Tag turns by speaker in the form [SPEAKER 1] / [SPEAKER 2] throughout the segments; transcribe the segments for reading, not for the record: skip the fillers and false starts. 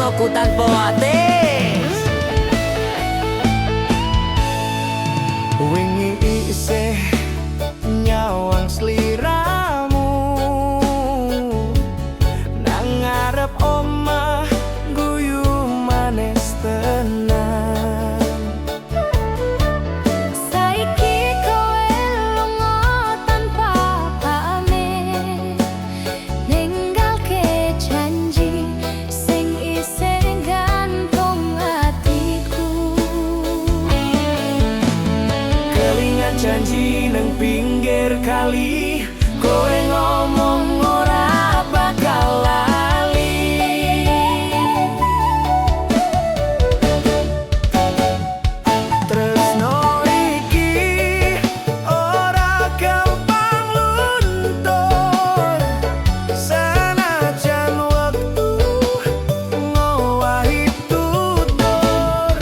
[SPEAKER 1] ngrungokku tanpa ati.
[SPEAKER 2] Wingi isih nyawang sliramu nang ngarep omah guyu manis tenan.
[SPEAKER 3] Saiki kowe lunga tanpa pamit, ninggalke janji sing isih gantung atiku.
[SPEAKER 2] Kelingan janji nang pinggir kali, kowe ngomong ora bakal lali. Tresno iki ora gampang luntur, senajan wektu ngowahi tutur.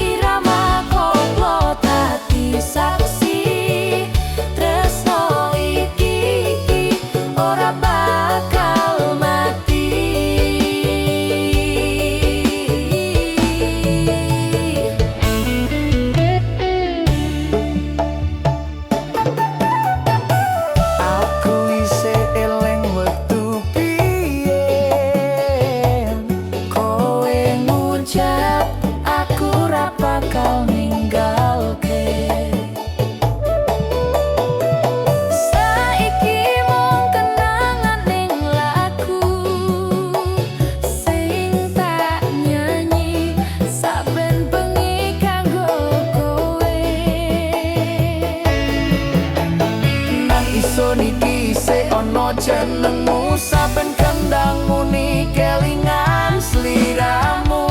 [SPEAKER 3] Irama koplo dadi saksi, tresno iki ora bakal mati.
[SPEAKER 2] Aku isih eling wektu biyen
[SPEAKER 3] Kowe ngucap aku ora bakal ninggalke. Saiki mung kenangan ning laku sing tak nyanyi saben bengi kanggo kowe.
[SPEAKER 2] nang isun iki isih ana jenengmu, saben kendang muni kelingan sliramu.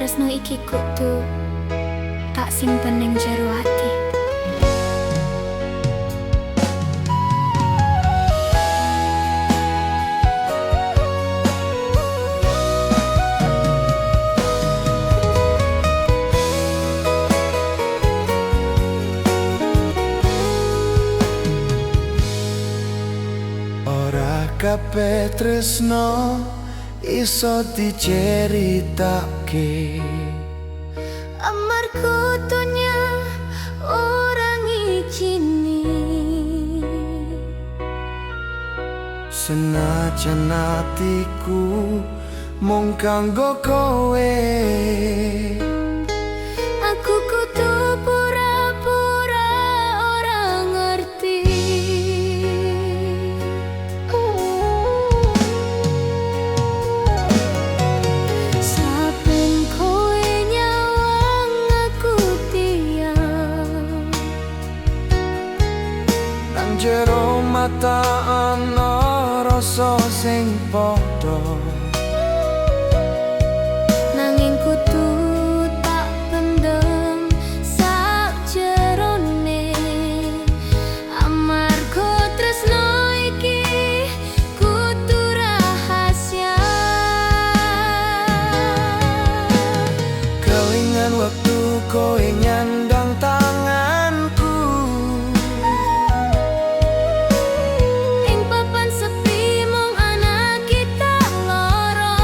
[SPEAKER 3] tresno iki kudu tak simpen ning jero ati.
[SPEAKER 2] Ora kabeh tresno iso diceritake,
[SPEAKER 3] Amarga dunya ora ngijini.
[SPEAKER 2] senajan atiku mung kanggo kowe.
[SPEAKER 3] Aku kudu pura-pura ora ngerti. Saben kowe nyawang aku tiang,
[SPEAKER 2] Nang jero mata ana rasa sing padha,
[SPEAKER 3] nanging kudu tak pendem sakjerone. Amarga tresno iki kudu rahasia.
[SPEAKER 2] kelingan wektu kowe nyandang tanganku.
[SPEAKER 3] Ing papan sepi mung ana kita loro.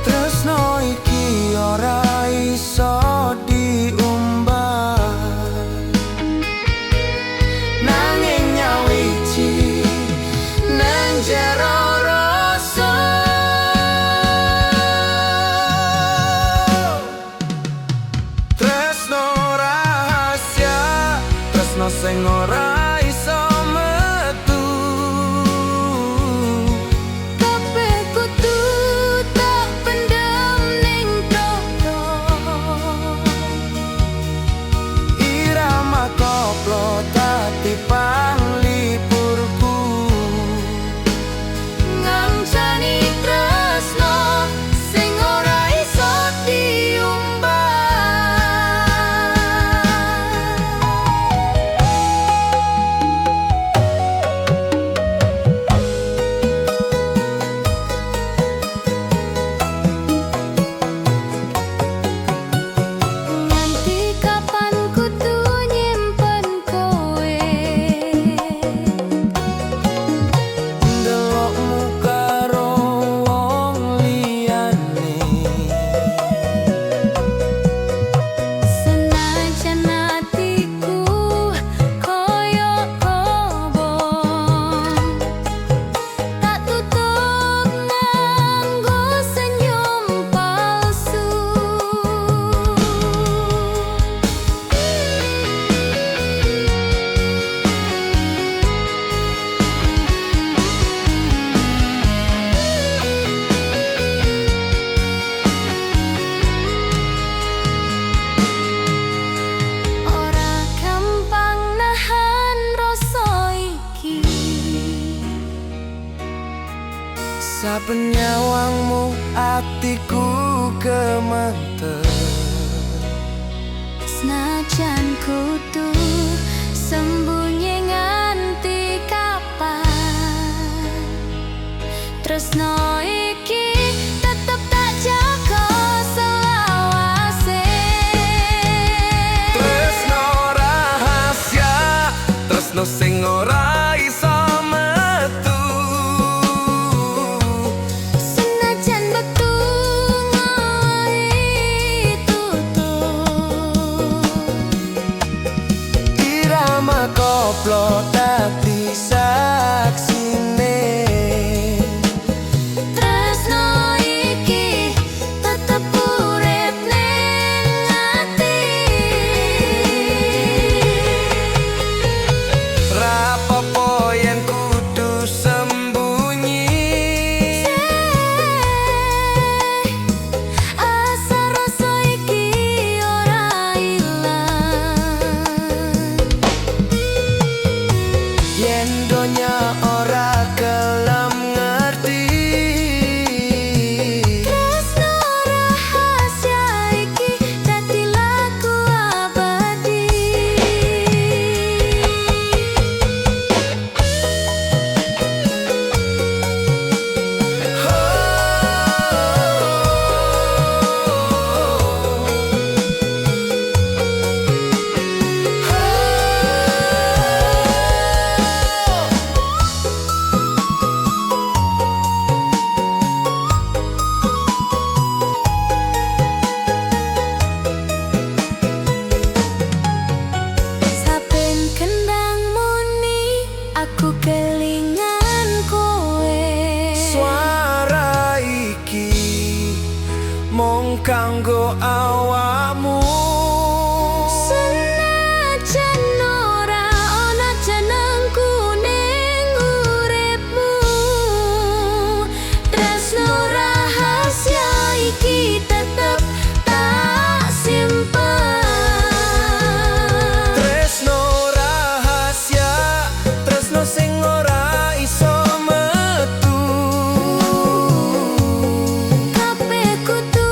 [SPEAKER 2] Tresno iki ora iso diumbah, nanging nyawiji nang jero rasa. Tresno rahasia, tresno sing ora iso metu.
[SPEAKER 3] Kabeh kudu tak pendem ning dodo.
[SPEAKER 2] Irama koplo dadi panglipurku,
[SPEAKER 3] Ngancani tresno sing ora iso diumbah. Nganti kapan kudu nyimpen kowe?
[SPEAKER 2] ndelokmu karo wong liyane.
[SPEAKER 3] Senajan atiku koyo kobong, tak tutup nganggo senyum palsu. Ora gampang nahan rasa iki.
[SPEAKER 2] Saben nyawangmu atiku gemeter.
[SPEAKER 3] Senajan kudu sembunyi nganti kapan, tresno iki tetep tak jaga selawase.
[SPEAKER 2] Tresno rahasia, tresno sing ora iso metu.
[SPEAKER 3] Senajan wektu ngowahi tutup,
[SPEAKER 2] Irama koplo dadi saksine.
[SPEAKER 3] tresno
[SPEAKER 2] kanggo awakmu.
[SPEAKER 3] Senajan ora ana jenengku ning uripmu, tresno rahasia iki tetep tak simpen.
[SPEAKER 2] Tresno rahasia, tresno sing ora iso metu.
[SPEAKER 3] Kabeh kudu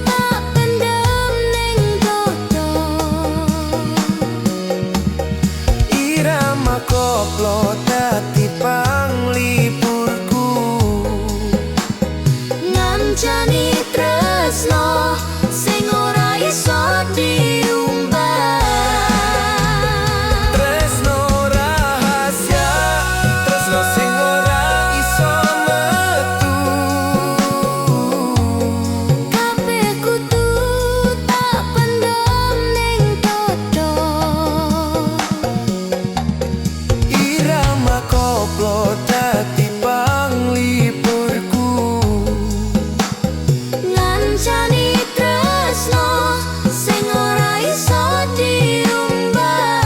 [SPEAKER 3] tak pendem ning dodo.
[SPEAKER 2] Irama koplo dadi panglipurku.
[SPEAKER 3] Ngancani tresno sing ora iso diumbah.
[SPEAKER 2] Tresno rahasia, tresno sing ora iso metu.
[SPEAKER 3] Kabeh kudu tak pendem ning dodo.
[SPEAKER 2] Irama koplo dadi panglipurku.
[SPEAKER 3] Ngancani tresno sing ora iso diumbah.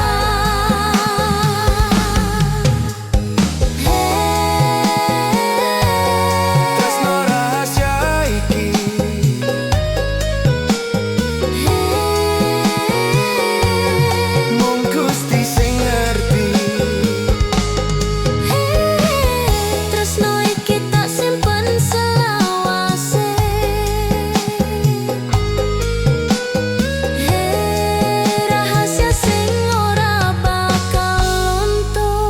[SPEAKER 2] Tresno rahasia iki mung Gusti sing ngerti.
[SPEAKER 3] Tresno iki tak simpen selawase. Rahasia sing ora bakal luntur.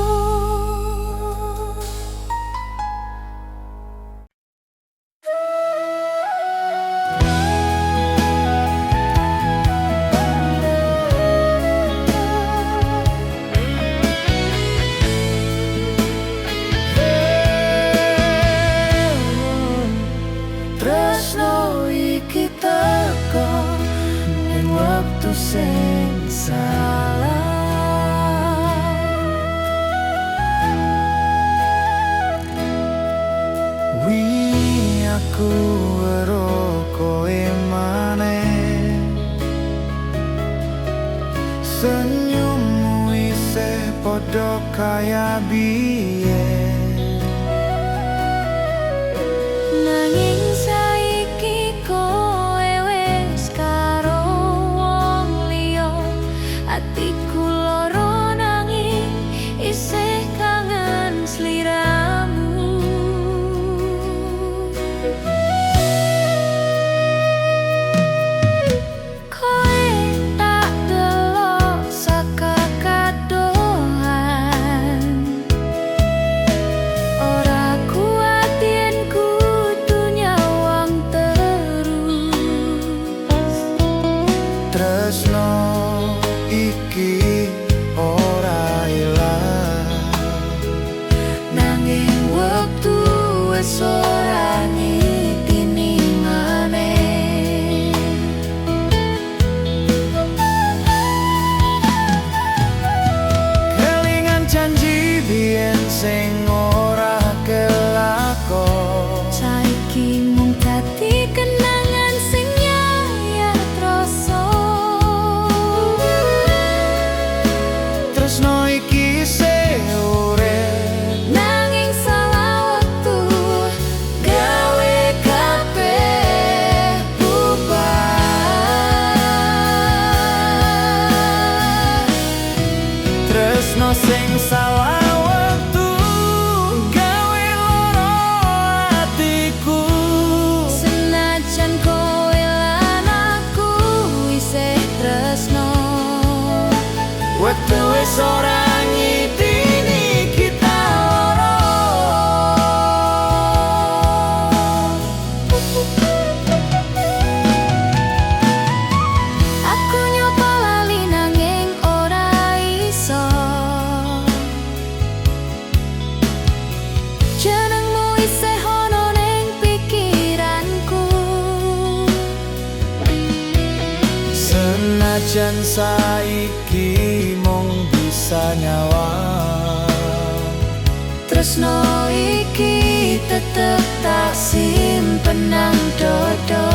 [SPEAKER 3] Tresno iki teko ning wektu sing salah.
[SPEAKER 2] Wingi aku weruh kowe maneh, senyummu isih padha kaya biyen.
[SPEAKER 3] Nanging saiki kowe wis karo wong liya. Atiku lara nanging isih kangen sliramu. Kowe tak delok saka kadohan. Ora kuat yen kudu nyawang terus.
[SPEAKER 2] Tresno iki ora ilang,
[SPEAKER 3] Nanging wektu wis ora ngitini maneh.
[SPEAKER 2] kelingan janji biyen sing ora kelakon.
[SPEAKER 3] Saiki mung dadi kenangan sing nyayat rasa.
[SPEAKER 2] Tresno iki isih urip,
[SPEAKER 3] Nanging salah wektu gawe kabeh bubar.
[SPEAKER 2] tresno sing salah wektu gawe lara atiku.
[SPEAKER 3] Senajan kowe lan aku isih tresno,
[SPEAKER 2] Wektu wis ora ngitini kita loro.
[SPEAKER 3] aku nyoba lali nanging ora iso. Jenengmu isih ono ning pikiranku.
[SPEAKER 2] Senajan saiki mung bisa nyawang,
[SPEAKER 3] Tresno iki tetep tak simpen nang dodo.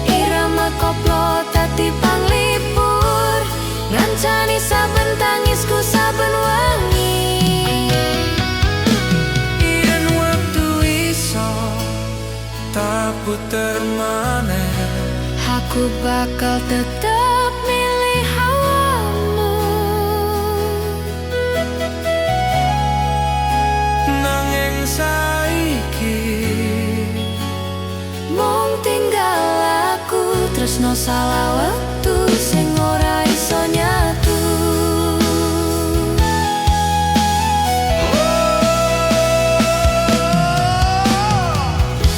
[SPEAKER 3] Irama koplo dadi panglipur, ngancani saben tangisku saben wengi.
[SPEAKER 2] Yen wektu iso tak puter maneh,
[SPEAKER 3] Aku bakal tetap milih hawamu.
[SPEAKER 2] nanging saiki
[SPEAKER 3] Mung tinggal aku tresno salah wektu sing ora iso nyatu.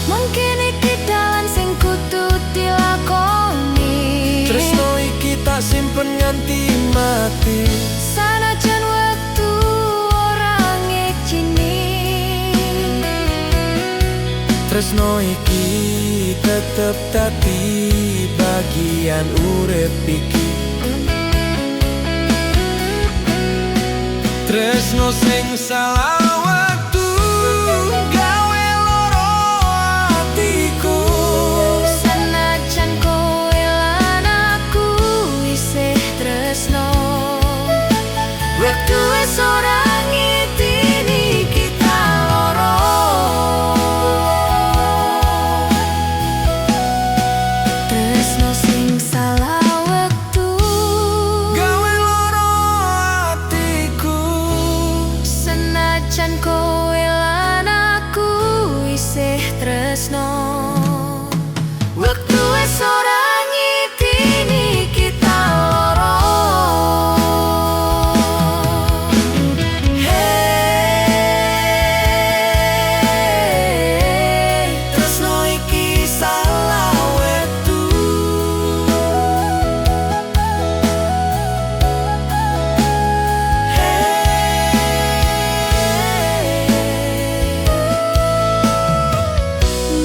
[SPEAKER 3] Mungkin iki dalan sing kudu dilakoni.
[SPEAKER 2] tresno iki tak simpen nganti mati.
[SPEAKER 3] Sanajan wektu ora ngecini,
[SPEAKER 2] Tresno iki tetep dadi bagian urip iki. Tresno sing salah waktu gawe loro atiku.
[SPEAKER 3] senajan kowe lan aku isih tresno. Wektu wis ora ngitini kita loro. Tresno sing salah wektu
[SPEAKER 2] Gawe loro atiku.
[SPEAKER 3] senajan kowe lan aku isih tresno. Wektu wis ora ngitini kita loro. Hey,
[SPEAKER 2] Tresno iki salah waktu.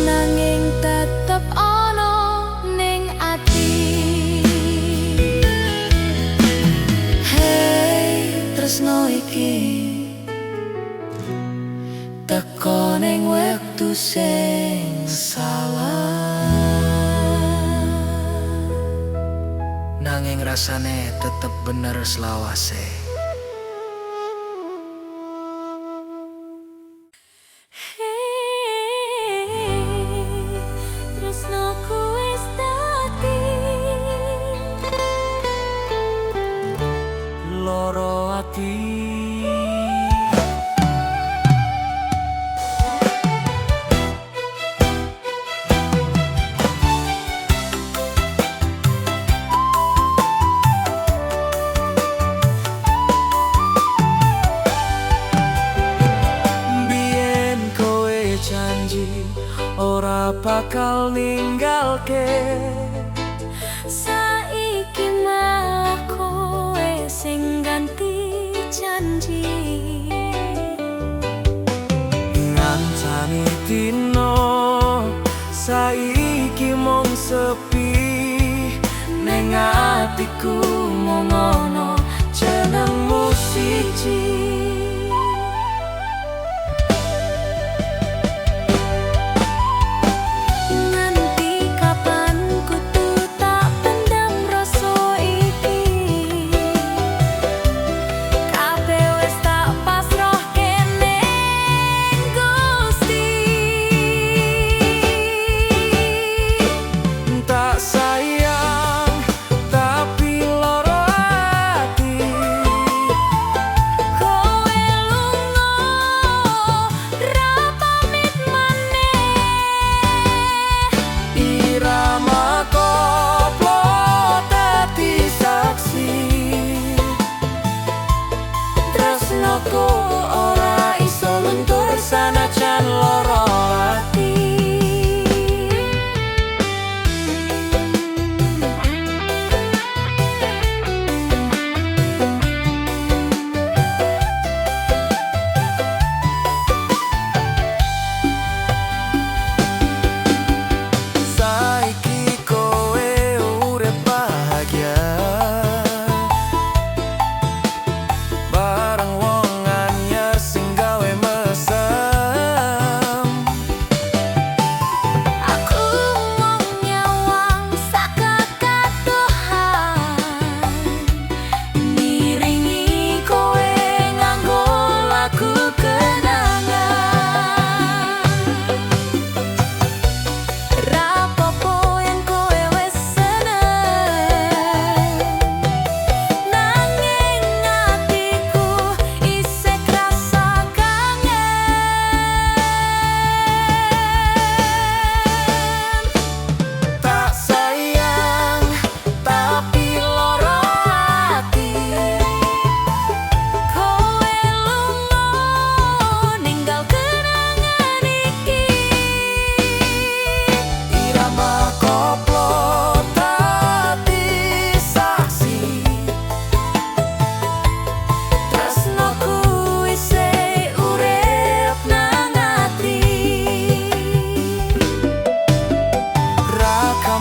[SPEAKER 3] nanging tetep ana ning ati. Hey, tresno iki teko ning wektu sing salah.
[SPEAKER 2] Nanging rasane tetep bener selawase.
[SPEAKER 3] Tresnoku wis dadi
[SPEAKER 2] Loro ati. Biyen kowe janji ora bakal ninggalke.
[SPEAKER 3] saiki malah kowe sing ganti janji.
[SPEAKER 2] Ngancani dino saiki mung sepi. Ning atiku mung ono jenengmu siji.
[SPEAKER 3] Nganti kapan kudu tak pendam rasa iki. Kabeh wis tak pasrahke ning Gusti.
[SPEAKER 2] Tak sayang tapi loro ati.
[SPEAKER 3] Kowe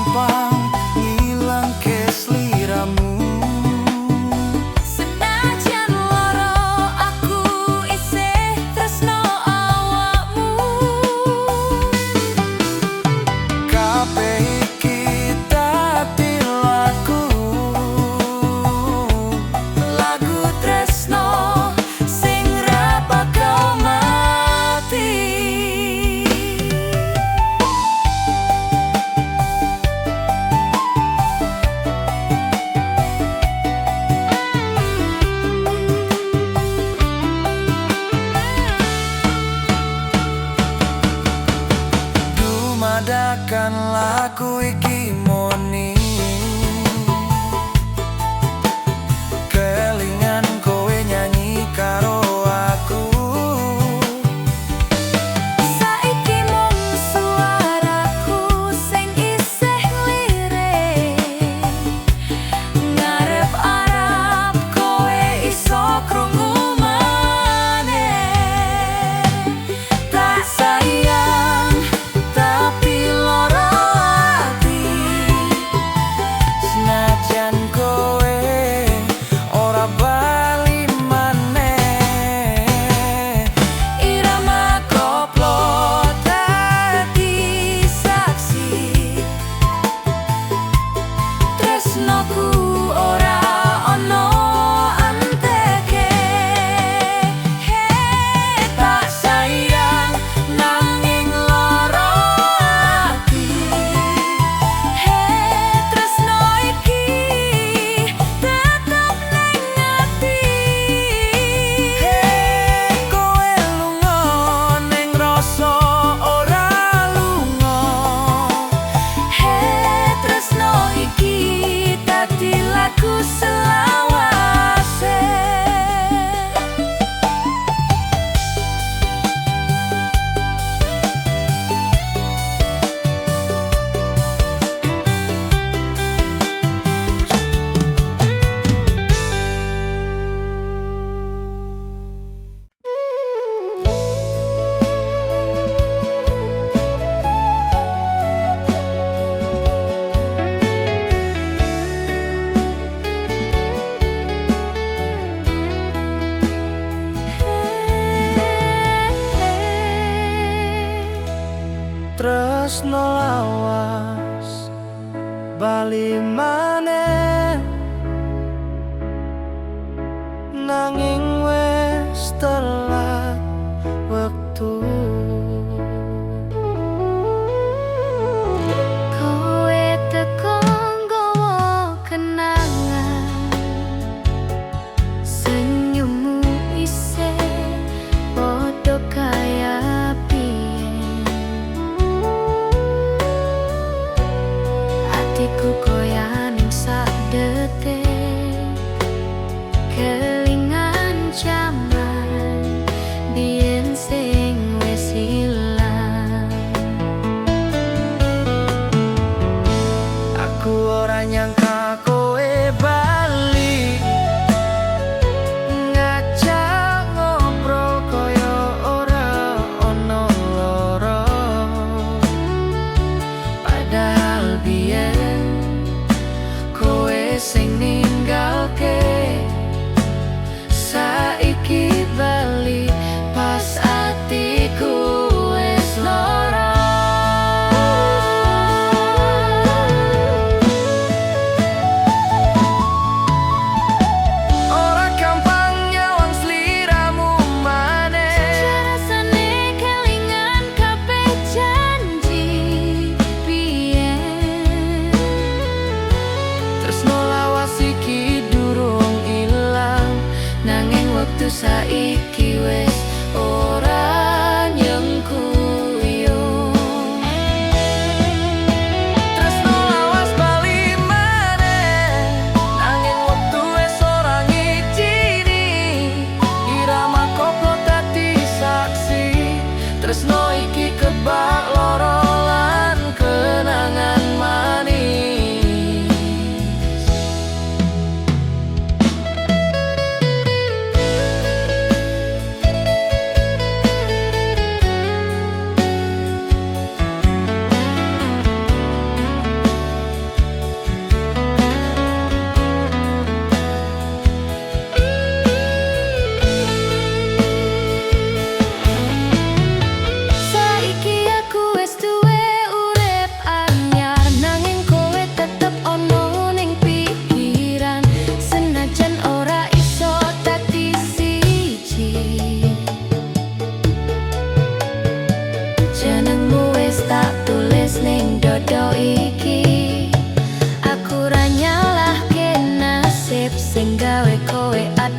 [SPEAKER 2] gampang ngilangke sliramu.
[SPEAKER 3] Senajan lara aku isih tresno awakmu.
[SPEAKER 2] Kabeh iki dadi lagu
[SPEAKER 3] Tresno sing ra bakal mati.
[SPEAKER 2] Dumadakan lagu iki moni kelingan kowe nyanyi karo aku.
[SPEAKER 3] Saiki mung suaraku sing isih lirik, ngarep-arep kowe iso krungu maneh. Tak sayang tapi lara ati,
[SPEAKER 2] Senajan kowe ora bali maneh,
[SPEAKER 3] irama koplo dadi saksi. Tresnoku ora ono anteke. Tak sayang nanging lara ati. Tresno iki tetep ning ati.
[SPEAKER 2] kowe lunga ning rasa ora lunga.
[SPEAKER 3] Tresno iki dadi lagu selawase.
[SPEAKER 2] Tresno lawas bali maneh, nanging wis telat wektu.
[SPEAKER 3] Kowe teko nggawa kenangan, senyummu isih padha kaya biyen. Atiku goyah ning sak detik, kelingan jaman biyen sing wis ilang.
[SPEAKER 2] Aku ora nyangka kowe bali, ngajak ngobrol kaya ora ono lara. Padahal biyen kowe sing ninggalke, saiki bali pas atiku wis lara.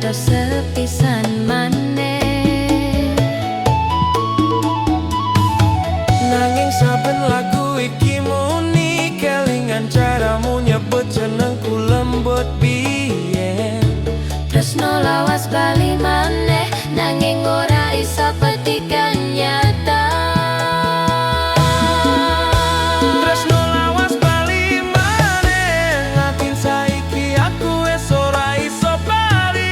[SPEAKER 3] kita sepisan maneh.
[SPEAKER 2] Nanging saben lagu iki muni kelingan caramu nyebut jenengku lembut biyen.
[SPEAKER 3] Tresno lawas bali maneh, nanging ora iso petikan nyata.
[SPEAKER 2] Tresno lawas bali maneh, ngatin saiki aku wis ora iso bali.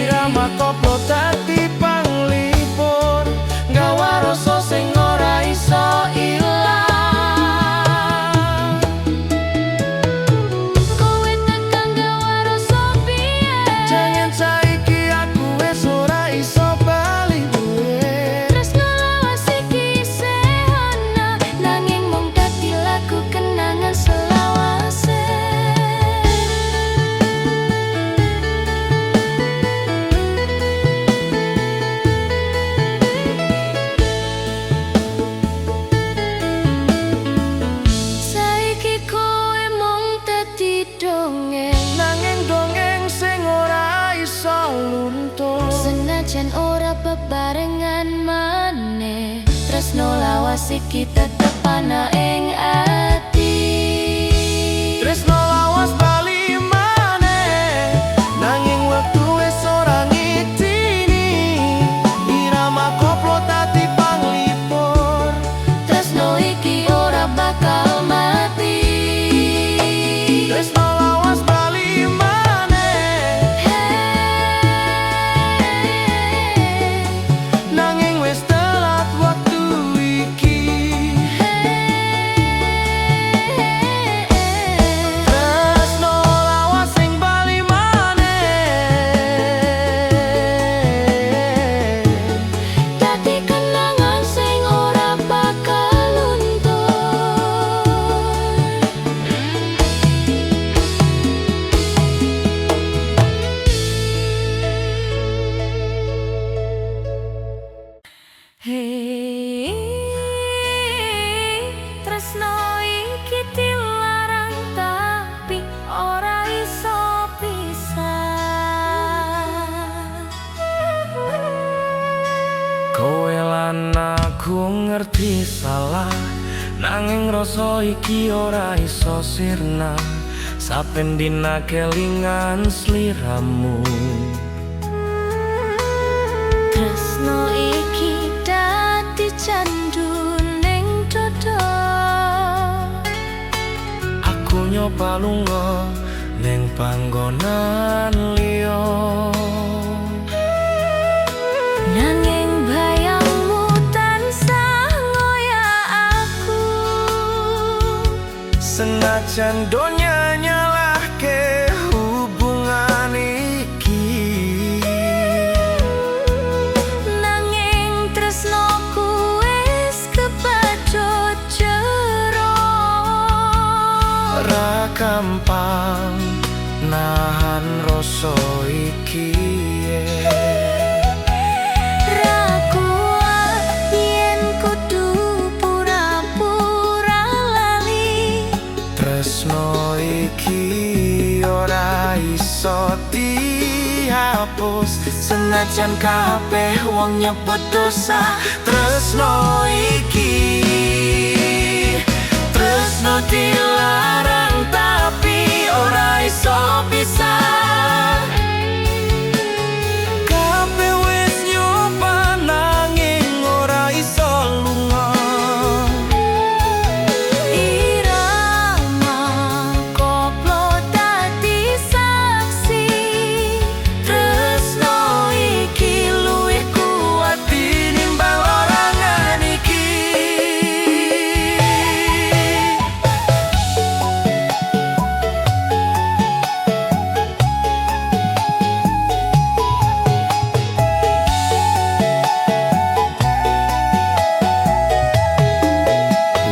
[SPEAKER 2] Irama koplo dadi panglipur, nggawa rasa sing ora iso ilang.
[SPEAKER 3] Kowe tekan gawa rasa piye?
[SPEAKER 2] Jangan saiki aku wis ora iso bali duwe.
[SPEAKER 3] Tresno lawas iki isih ana, nanging mung dadi lagu kenangan selawase. Saiki kowe mung dadi dongeng,
[SPEAKER 2] Nanging dongeng sing ora iso luntur.
[SPEAKER 3] senajan ora bebarengan maneh. Tresno lawas iki tetep ana ing ati.
[SPEAKER 2] Tresno lawas bali maneh, nanging wektu wis ora ngitini. Irama koplo dadi panglipur.
[SPEAKER 3] Tresno iki ora bakal mati.
[SPEAKER 2] Tresno lawas bali maneh, nanging wis telat waktu iki. Tresno lawas sing bali maneh,
[SPEAKER 3] Dadi kenangan sing ora bakal luntur. Hei, tresno iki dilarang tapi ora iso pisah.
[SPEAKER 2] kowe lan aku ngerti salah, nanging rasa iki ora iso sirna. Saben dina kelingan sliramu.
[SPEAKER 3] Tresno iki dadi candu ning dodo.
[SPEAKER 2] Aku nyoba lunga ning panggonan liya.
[SPEAKER 3] Nanging bayangmu tansah ngoyak aku.
[SPEAKER 2] Senajan donya nyalahke hubungan iki,
[SPEAKER 3] Nanging tresnoku wis kepacut jero.
[SPEAKER 2] ora gampang nahan rasa iki.
[SPEAKER 3] Ra kuat yen kudu pura-pura lali.
[SPEAKER 2] Tresno iki ora iso dihapus, senajan kabeh wong nyebut dosa. Tresno iki, tresno dilarang tapi ora iso pisah. Kabeh wis nyoba nanging ora iso lunga.
[SPEAKER 3] Irama koplo dadi saksi. Tresno iki luwih kuat
[SPEAKER 2] Tinimbang orangan iki.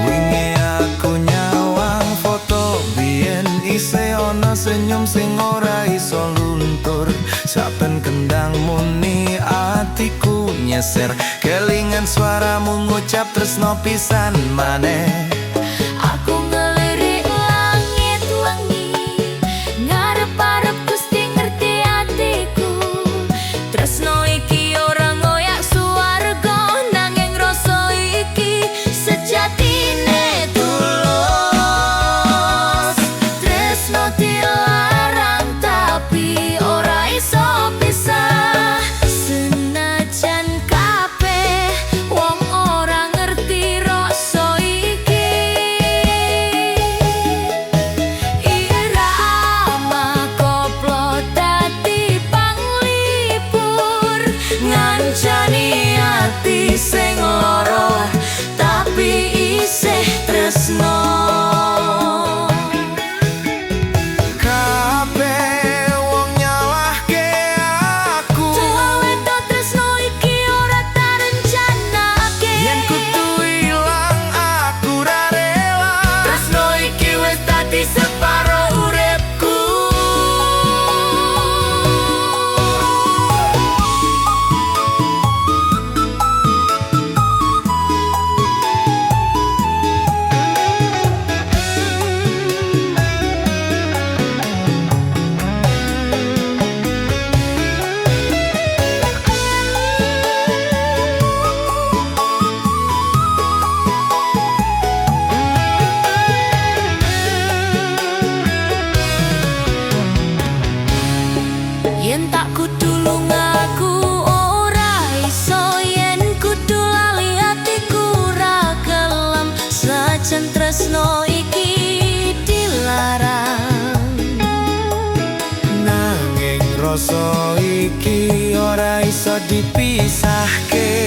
[SPEAKER 2] Wingi aku nyawang foto biyen, isih ana senyum sing ora iso luntur. Saben kendang muni atiku nyeser, kelingan suaramu ngucap tresno pisan maneh.
[SPEAKER 3] Aku ngelirik langit wengi, ngarep-arep Gusti ngerti atiku.
[SPEAKER 2] wis dadi separo uripku. Yen tak kudu lungaku ora iso, yen kudu lali atiku ra gelem, sajan tresno iki dilarang.
[SPEAKER 1] Nanging rasa iki ora iso dipisahke.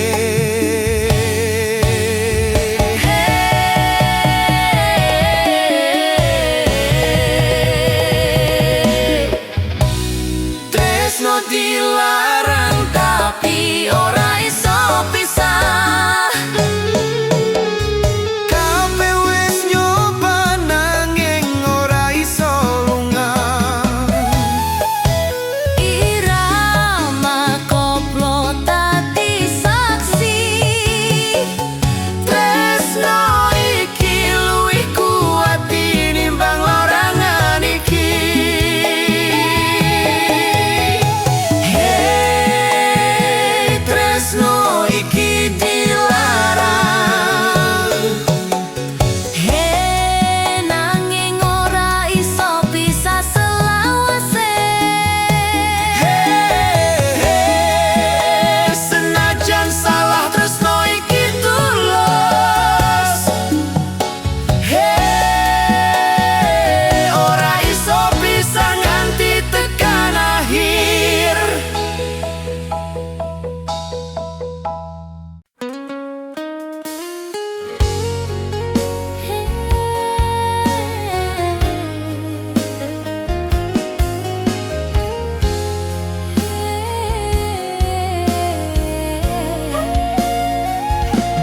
[SPEAKER 2] Tresno dilarang tapi ora iso pisah.
[SPEAKER 1] Kabeh wis nyoba nanging ora iso lunga.
[SPEAKER 3] Irama koplo tadi saksi,
[SPEAKER 2] Tresno iki luwih kuat tinimbang larangan iki. Hey, tresno iki dilarang.
[SPEAKER 3] he nanging ora iso bisa selawase.
[SPEAKER 2] Hey, senajan salah tresno iki tulus. Hey, ora iso bisa nganti tekan akhir.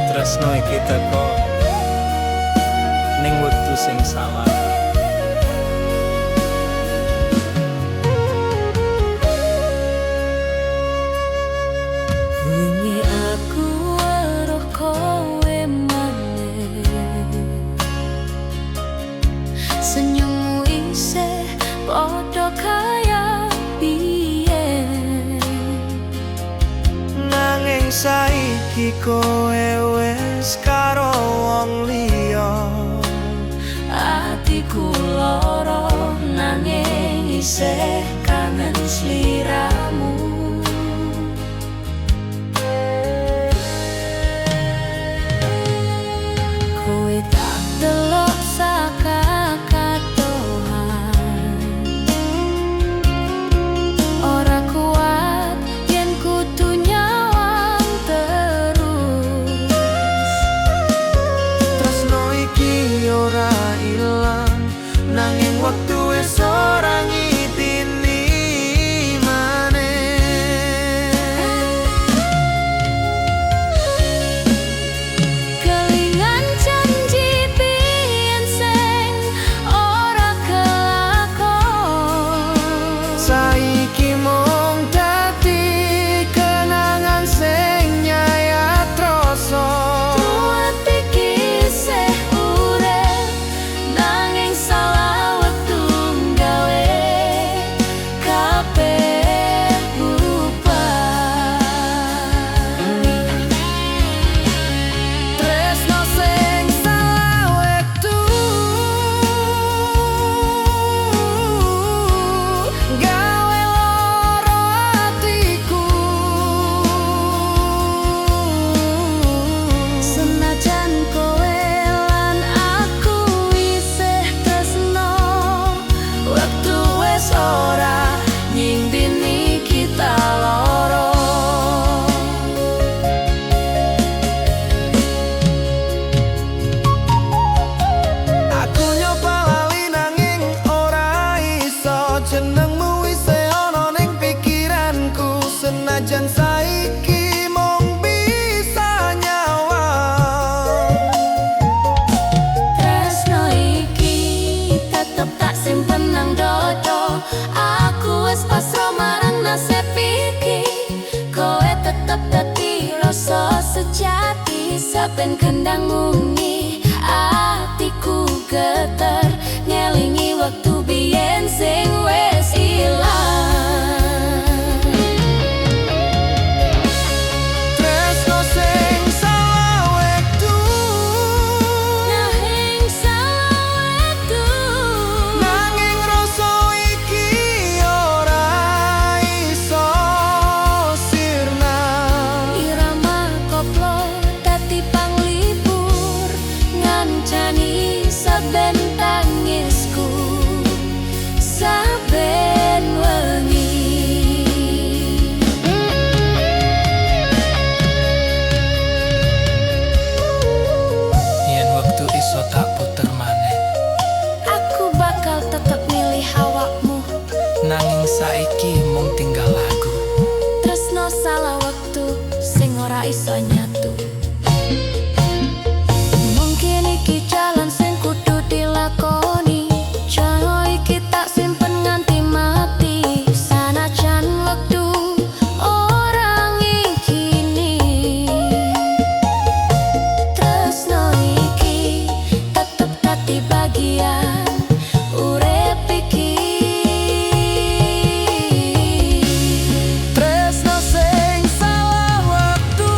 [SPEAKER 1] Tresno iki teko ning wektu sing salah.
[SPEAKER 3] Wingi aku weruh kowe maneh, senyummu isih padha kaya biyen.
[SPEAKER 1] Nanging saiki kowe wis karo wong liya.
[SPEAKER 3] Atiku lara nanging isih kangen sliramu. Kowe tak delok saka katohan, ora kuat yen kudu nyawang terus.
[SPEAKER 1] Tresno iki ora ilang nanging wektu wis ora ngitini maneh.
[SPEAKER 3] Kelingan janji biyen sing ora kelakon.
[SPEAKER 1] Saiki mung dadi kenangan sing nyayat rasa.
[SPEAKER 3] Kuat iki isih urip nanging salah wektu gawe kabeh bubar.
[SPEAKER 1] Tresno sing salah wektu gawe lara atiku.
[SPEAKER 3] Senajan kowe lan aku isih tresno, wektu wis ora nyindini kita loro.
[SPEAKER 1] Aku nyoba lali nanging ora iso, jenengmu isih ana ning pikiranku. Senajan saiki mung bisa nyawang.
[SPEAKER 3] Tresno iki saben kendang mungi atiku geter ngelingi waktu biyen sing wis ilang.
[SPEAKER 1] Tresno sing salah wektu
[SPEAKER 3] Nanging salah wektu
[SPEAKER 1] nanging rasa iki ora iso sirna.
[SPEAKER 3] irama koplo dadi panglipur ngancani saben tangisku saben wengi.
[SPEAKER 1] Yen wektu iso tak puter maneh,
[SPEAKER 3] Aku bakal tetep milih awakmu.
[SPEAKER 1] nanging saiki mung tinggal lagu.
[SPEAKER 3] Tresno salah waktu sing ora iso nyatu. Mungkin iki jalan sing kudu dilakoni. Cara iki tak simpen nganti mati. Sanajan waktu ora ngikini. Tresno iki tetep dadi bagian urip iki.
[SPEAKER 1] Tresno sing salah wektu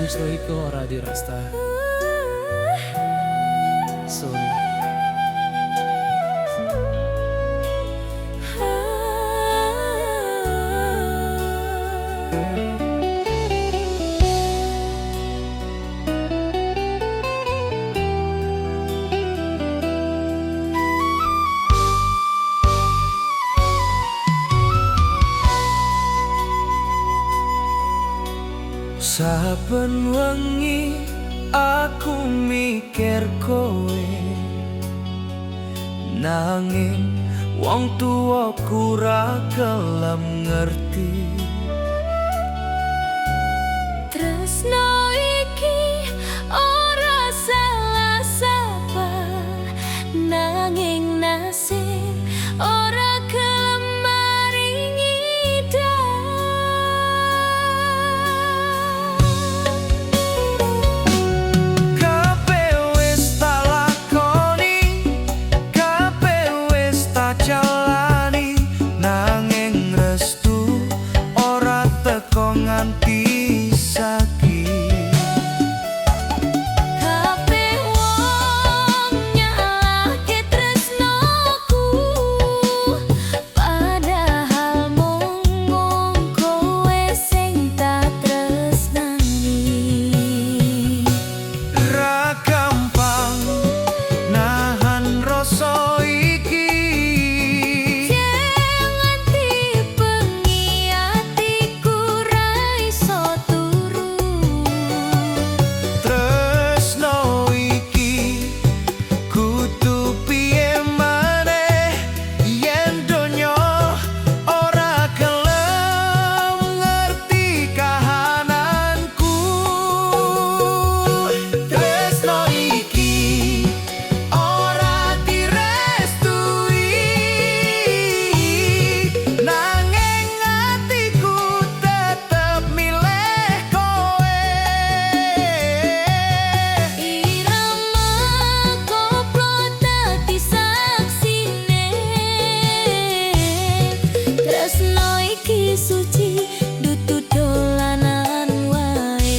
[SPEAKER 1] Tresno iku ora dirasta sun.
[SPEAKER 2] Saben wengi aku mikir kowe, nanging wong tuwaku ra gelem ngerti.
[SPEAKER 3] Tresno iki ora salah sapa, nanging nasib ora gelem maringi
[SPEAKER 2] Kabeh wis tak lakoni, kabeh wis tak jalani, nanging restu ora teko nganti saiki.
[SPEAKER 3] kabeh wong nyalahke tresnoku, padahal mung kowe sing tak tresnani.
[SPEAKER 2] Ra gampang nahan rasa iki,
[SPEAKER 3] Jangan dibengi atiku ra iso turu.
[SPEAKER 2] tresno iki kudu piye maneh yen donya ora gelem ngerti kahananku. Tresno iki ora direstui, nanging atiku tetep milih kowe.
[SPEAKER 3] Irama koplo dadi saksine, tresno iki suci dudu dolanan wae.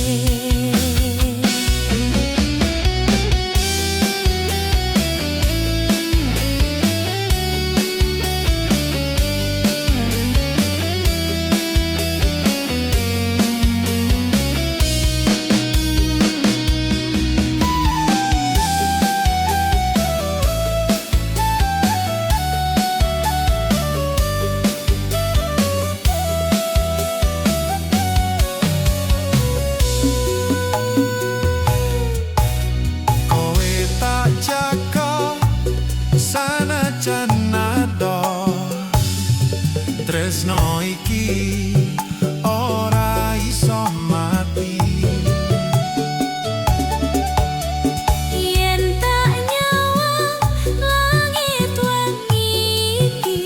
[SPEAKER 2] Kowe tak jaga sanajan nado, tresno iki ora iso mati.
[SPEAKER 3] Yen tak nyawang langit wengi iki,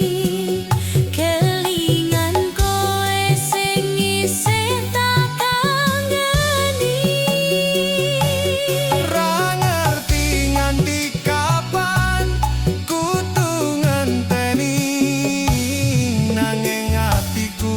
[SPEAKER 3] kelingan kowe sing isih tak kangeni.
[SPEAKER 2] Ra ngerti nganti kapan kudu ngenteni, nanging atiku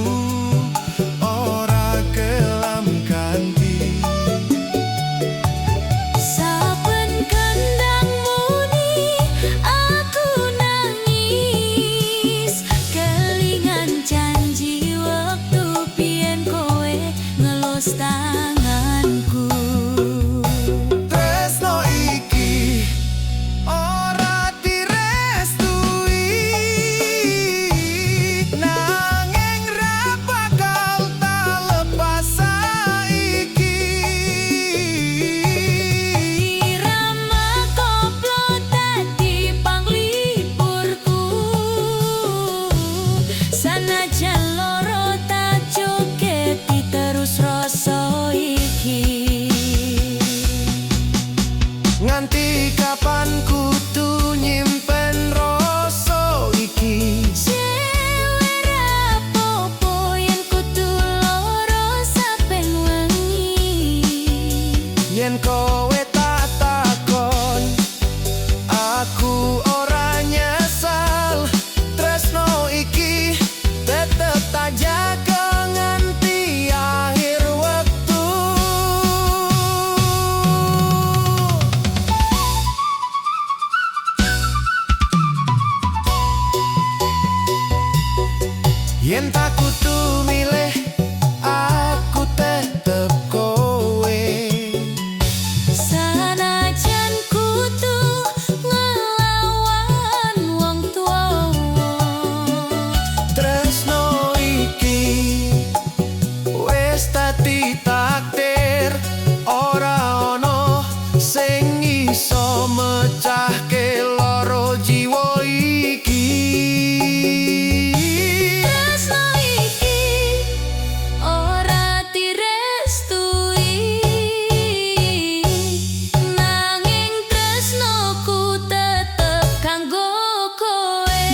[SPEAKER 2] Yen tak kudu milih, aku tetep kowe.
[SPEAKER 3] Sanajan kudu ngelawan wong tuwa,
[SPEAKER 2] Tresno iki wis dadi takdir, ora ono sing iso mecahke loro jiwa iki.
[SPEAKER 3] tresno iki ora direstui, nanging tresnoku tetep kanggo kowe.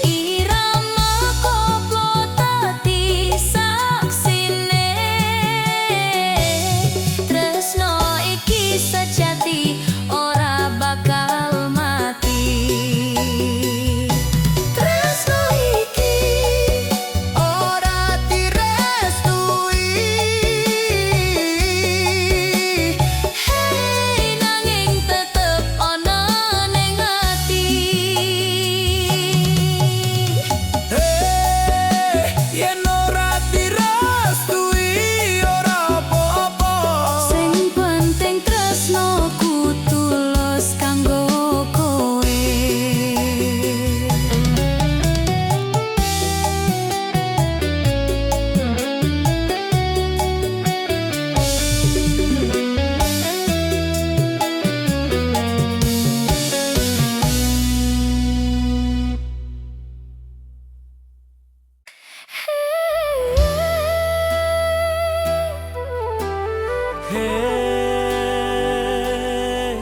[SPEAKER 3] Irama koplo dadi saksine, tresno iki sejati ora bakal mati. Tresno iki
[SPEAKER 2] Ora direstui,
[SPEAKER 3] hey nanging tetep ana ning ati.
[SPEAKER 2] yen ora direstui ora apa-apa.
[SPEAKER 3] Sing penting tresnoku tulus kanggo kowe.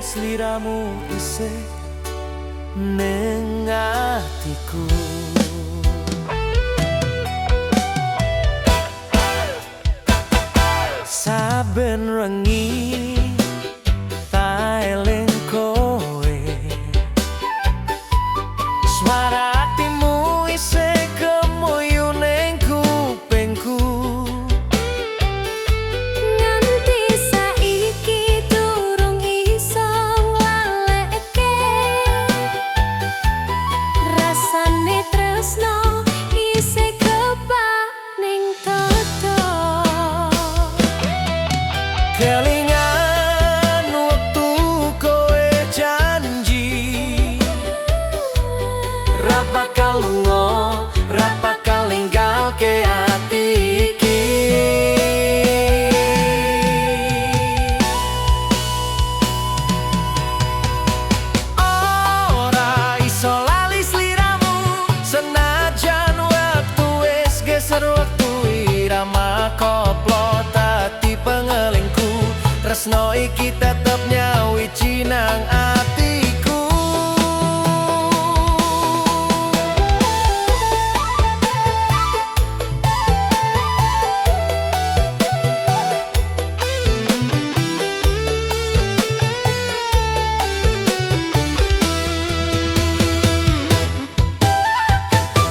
[SPEAKER 2] Sliramu isih ning atiku. Saben wengi tak eling kowe, swara atimu isih kemuyu ning kupingku.
[SPEAKER 3] Nganti saiki durung iso ngaleke, rasane tresno isih kebak ning dodo.
[SPEAKER 2] Kelingan waktu kowe janji, ra bakal lunga, ra bakal ninggalke ati iki. Ora iso lali sliramu, senajan waktu wis geser waktu. Irama koplo dadi pengelingku, tresno iki tetep nyawiji nang atiku.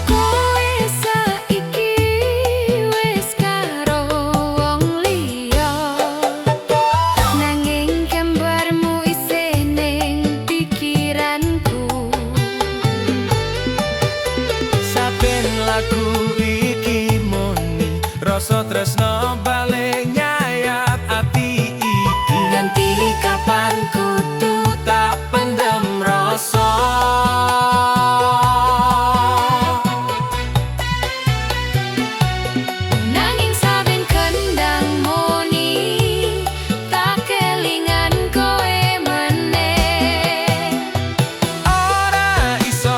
[SPEAKER 3] Kowe saiki wis karo wong liya, nanging gambarmu isih ning pikiranku.
[SPEAKER 2] Saben lagu iki muni rasa tresno balik nyayat ati iki. Nganti kapan kudu tak pendem rasa.
[SPEAKER 3] Nanging saben kendang muni, tak kelingan kowe meneh.
[SPEAKER 2] Ora iso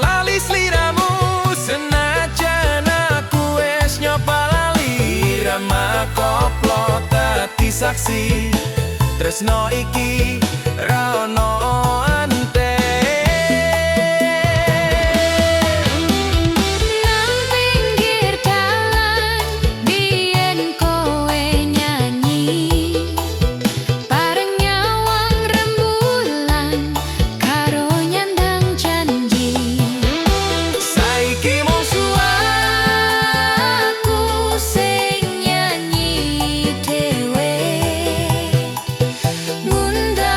[SPEAKER 2] lali sliramu, senajan aku wis nyoba lali. Irama koplo dadi saksi, tresno iki ra ono ante.
[SPEAKER 3] Nang pinggir dalan biyen kowe nyanyi, bareng nyawang rembulan karo nyandang janji.
[SPEAKER 2] Saiki mung
[SPEAKER 3] Aku sing nyanyi dhewe, ngundang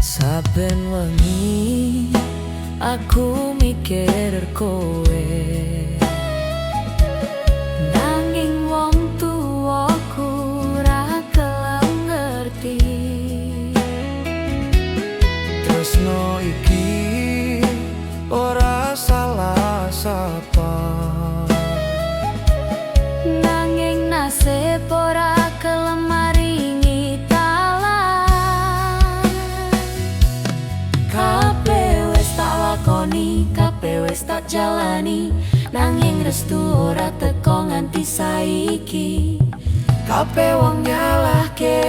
[SPEAKER 3] Saben wengi aku mikir kowe, nanging wong tuwaku ora kelem ngerti.
[SPEAKER 2] Tresno iki ora salah sapa,
[SPEAKER 3] Nanging nasib ora kelem maringi talan. Kabeh wis tak lakoni, kabeh wis tak jalani, nanging restu ora teko nganti saiki. Kabeh wong nyalahke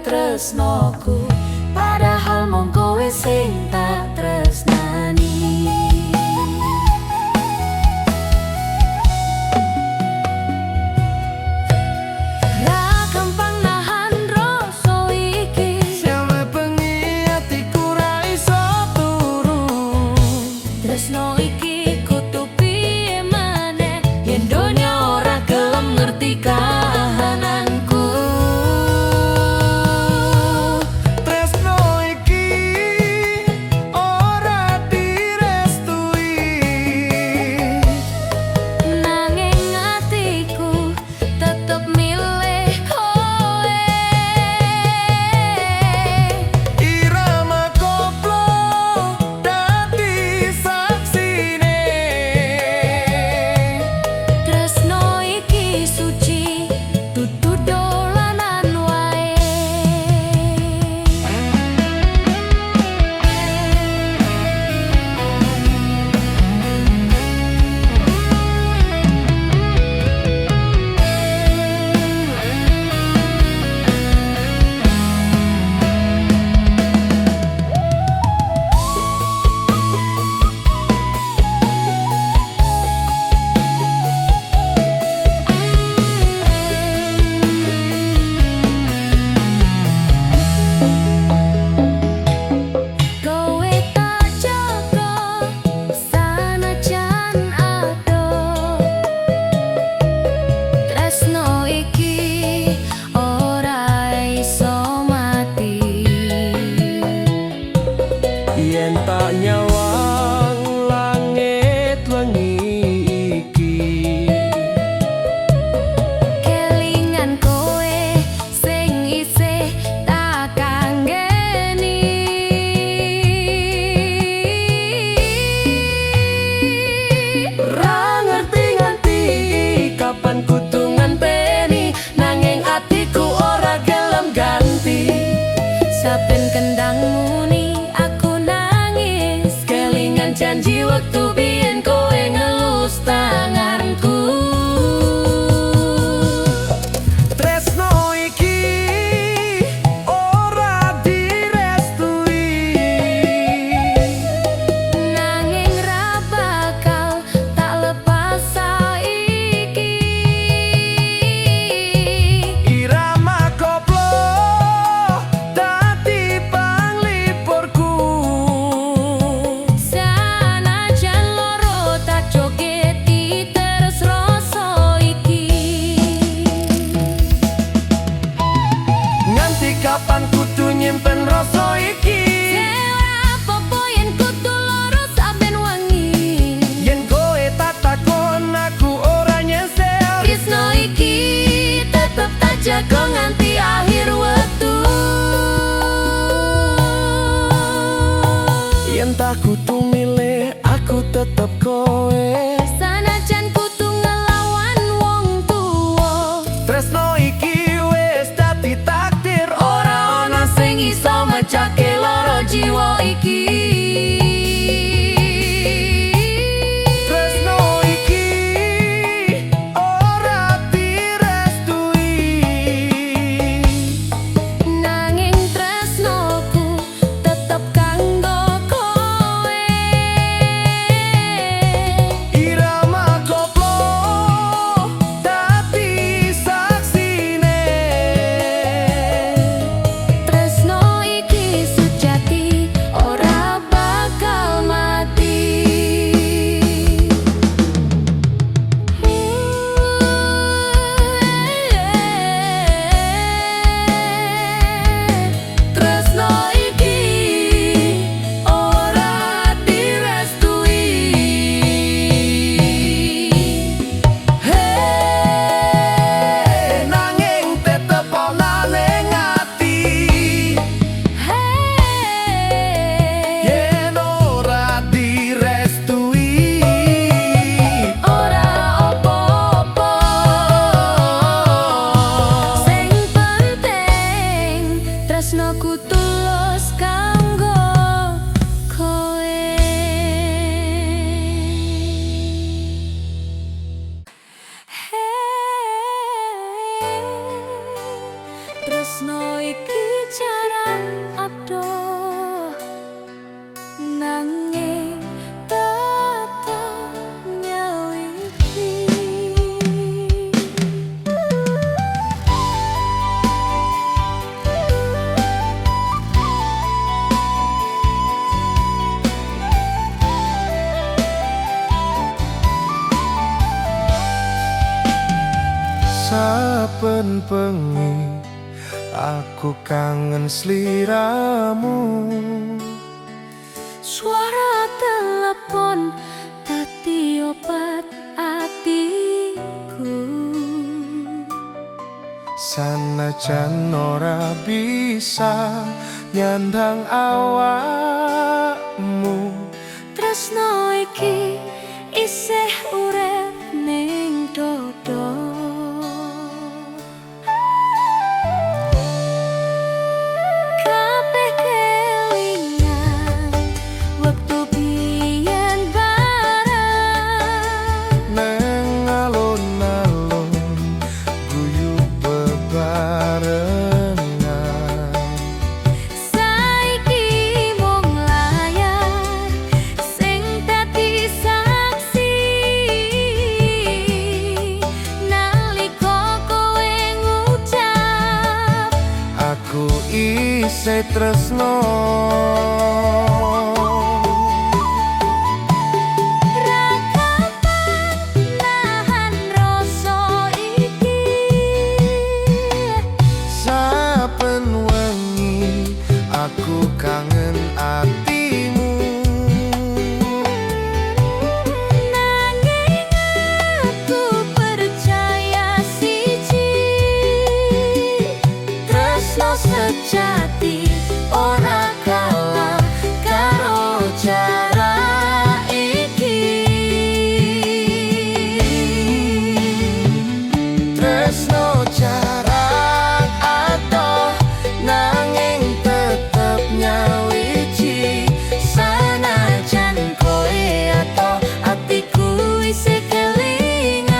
[SPEAKER 3] tresnoku, padahal mung kowe sing tak tresnani. Tresno iki kudu piye maneh yen donya ora gelem ngerti kahananku.
[SPEAKER 2] tresno iki ora direstui,
[SPEAKER 3] Nanging atiku tetep milih kowe.
[SPEAKER 2] irama koplo dadi saksine.
[SPEAKER 3] Tresno iki suci, dudu dolanan wae. Kowe tak jaga sanajan adoh. Tresno iki ora iso mati.
[SPEAKER 2] Yen tak nyawang langit wengi iki,
[SPEAKER 3] Kelingan kowe sing isih tak kanggeni.
[SPEAKER 2] ra ngerti nganti kapan kudu ngenteni, nanging atiku ora gelem ganti.
[SPEAKER 3] Saben kendang muni aku nangis, kelingan janji waktu biyen kowe ngelus tanganku.
[SPEAKER 2] Tresno iki ora direstui,
[SPEAKER 3] Nanging ra bakal tak lepas saiki.
[SPEAKER 2] irama koplo dadi panglipurku.
[SPEAKER 3] Sanajan loro tak jogeti terus rasa iki.
[SPEAKER 2] Nganti kapan kudu nyimpen rasa iki,
[SPEAKER 3] Ora apa-apa yen kudu loro saben wengi.
[SPEAKER 2] yen kowe tak takon aku ora nyesel.
[SPEAKER 3] Tresno iki tetep tak jaga nganti akhir wektu.
[SPEAKER 2] Yen tak kudu milih aku tetep kowe.
[SPEAKER 3] Sanajan kudu ngelawan wong tuwa,
[SPEAKER 2] Tresno iki wis dadi takdir, ora ana sing iso mecake loro jiwa iki. Tresno iki ora direstui,
[SPEAKER 3] nanging tresnoku tetep kanggo kowe. nanging tetep nyeliki.
[SPEAKER 4] Saben bengi aku kangen sliramu.
[SPEAKER 3] Suara telepon dadi obat atiku.
[SPEAKER 4] Sanajan ora bisa nyandang awakmu,
[SPEAKER 3] Tresno iki isih urip ning dodo. Kabeh kelingan wektu biyen bareng.
[SPEAKER 4] neng alun-alun guyub bebarengan.
[SPEAKER 3] Saiki mung layar sing dadi saksi nalika kowe ngucap
[SPEAKER 4] Aku isih tresno.
[SPEAKER 3] ra kapan nahan rasa iki.
[SPEAKER 4] Saben wengi aku kangen atimu.
[SPEAKER 3] Nanging aku percaya siji, tresno sejati ora kalah karo jarak iki.
[SPEAKER 4] Tresno jarak adoh nanging tetep nyawiji.
[SPEAKER 3] Sanajan kowe ato atiku isih kelingan.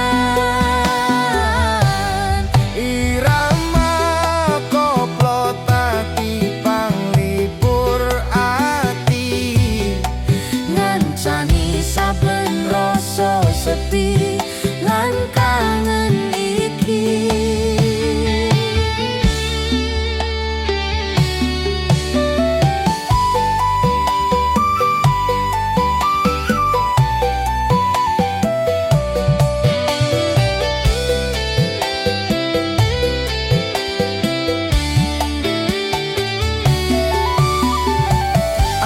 [SPEAKER 4] Irama koplo tati panglipur ati.
[SPEAKER 3] Ngancani saben rasa sepi lan kangen iki.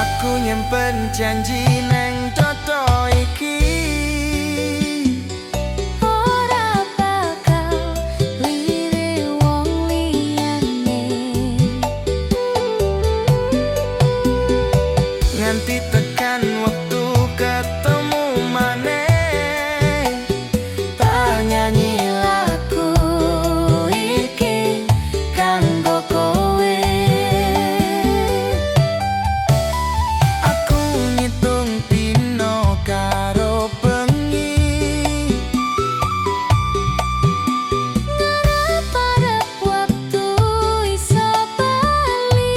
[SPEAKER 4] Aku nyimpen janji neng dodo iki.
[SPEAKER 3] Ora bakal lire wong liyane.
[SPEAKER 4] Nganti tekan waktu ketemu maneh.
[SPEAKER 3] Tak nyanyi lagu iki kanggo kowe.
[SPEAKER 4] Aku ngitung dino karo bengi.
[SPEAKER 3] Ngarep waktu iso bali.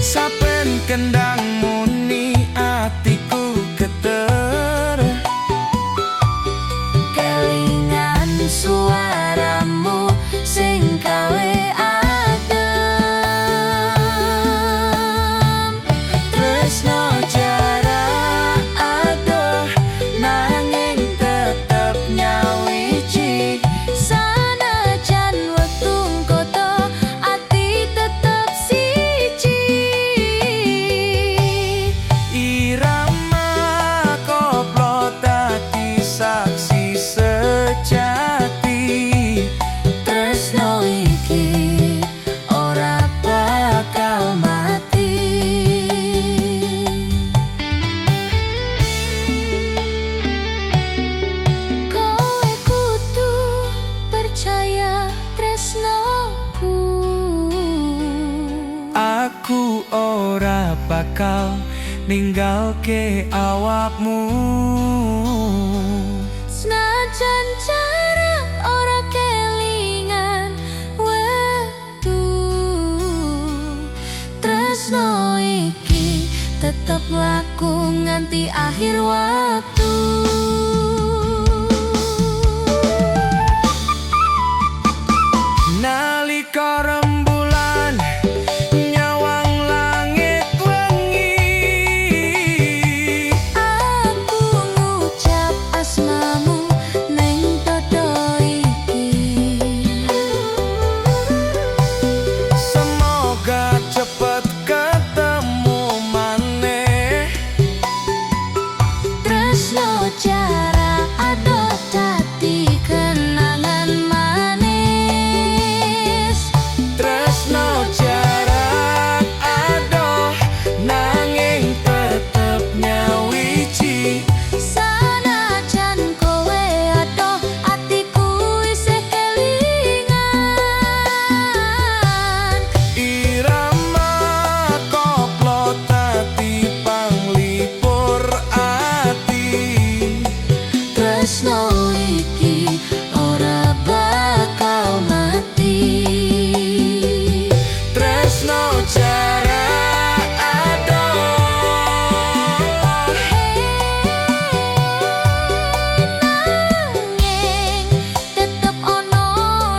[SPEAKER 4] Saben kendang muni atiku geter.
[SPEAKER 3] Kelingan suaramu sing gawe adem. Tresno jarak adoh nanging tetep nyawiji. Sanajan wektu ngkoto ati tetep siji.
[SPEAKER 4] Irama koplo tadi saksi sejati.
[SPEAKER 3] Tresno iki ora bakal mati. Kowe kudu percaya tresnoku.
[SPEAKER 4] Aku ora bakal ninggalke awakmu.
[SPEAKER 3] Senajan jarak ora kelingan wektu, tresno Tresno iki tetep laku nganti akhir waktu.
[SPEAKER 4] Nalika rembulan nyawang langit wengi,
[SPEAKER 3] Aku ngucap asmamu neng dodo iki.
[SPEAKER 4] semoga cepet ketemu maneh.
[SPEAKER 3] Tresno jarak adoh dadi kenangan manis.
[SPEAKER 4] Tresno jarak adoh nanging tetep nyawiji.
[SPEAKER 3] Sanajan kowe adoh atiku isih kelingan.
[SPEAKER 4] Irama koplo tati panglipur ati.
[SPEAKER 3] Tresno iki ora bakal mati.
[SPEAKER 4] Tresno jarak adoh
[SPEAKER 3] Nanging tetep ono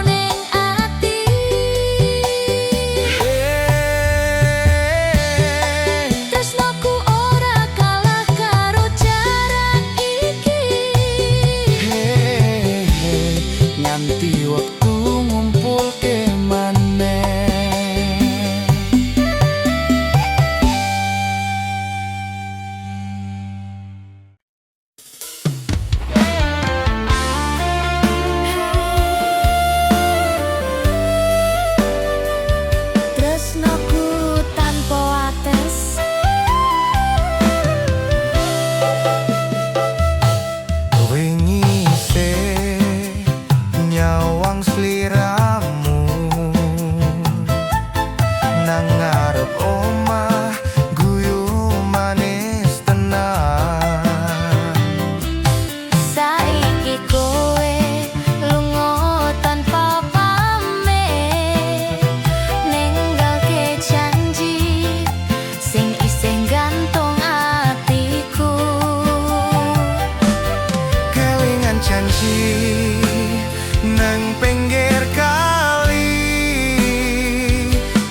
[SPEAKER 3] ning ati. Tresnoku ora kalah karo jarak iki.
[SPEAKER 4] nganti waktu ngumpulke maneh.
[SPEAKER 3] Tresnoku tanpa wates.
[SPEAKER 4] Wingi se nyawang sliramu nang ngarep omah guyu manis tenan.
[SPEAKER 3] Saiki kowe lunga tanpa pamit, ninggalke janji sing isih gantung atiku.
[SPEAKER 4] Kelingan janji nang pinggir kali,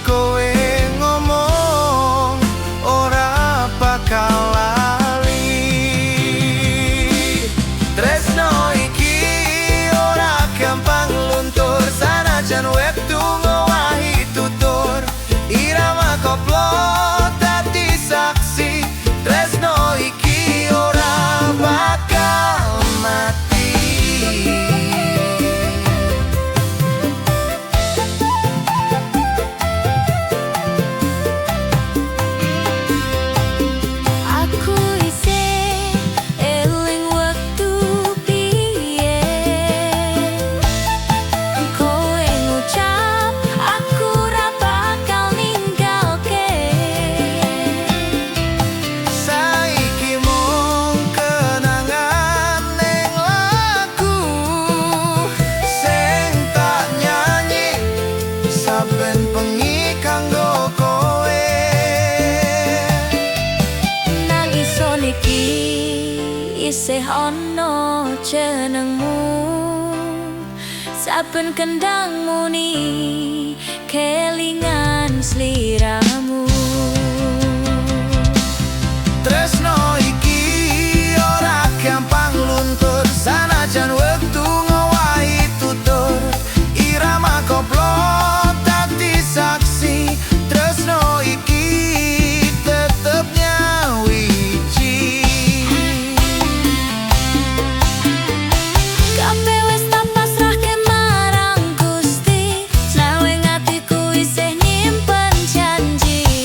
[SPEAKER 4] kowe ngomong ora bakal lali. Tresno iki ora gampang luntur, sanajan wektu ngowahi tutur. Irama koplo dadi saksi, tresno iki ora bakal mati.
[SPEAKER 3] Aku isih eling wektu biyen kowe ngucap aku ora bakal ninggalke.
[SPEAKER 4] Saiki mung kenangan ning lagu sing tak nyanyi saben bengi kanggo kowe.
[SPEAKER 3] Nang ison iki isih ono jenengmu, saben kendang muni kelingan sliramu.
[SPEAKER 4] Tresno iki ora gampang luntur, sanajan wektu ngowahi tutur. Irama koplo dadi saksi, tresno iki tetep nyawiji.
[SPEAKER 3] Kabeh wis tak pasrahke marang Gusti, nanging atiku isih nyimpen janji.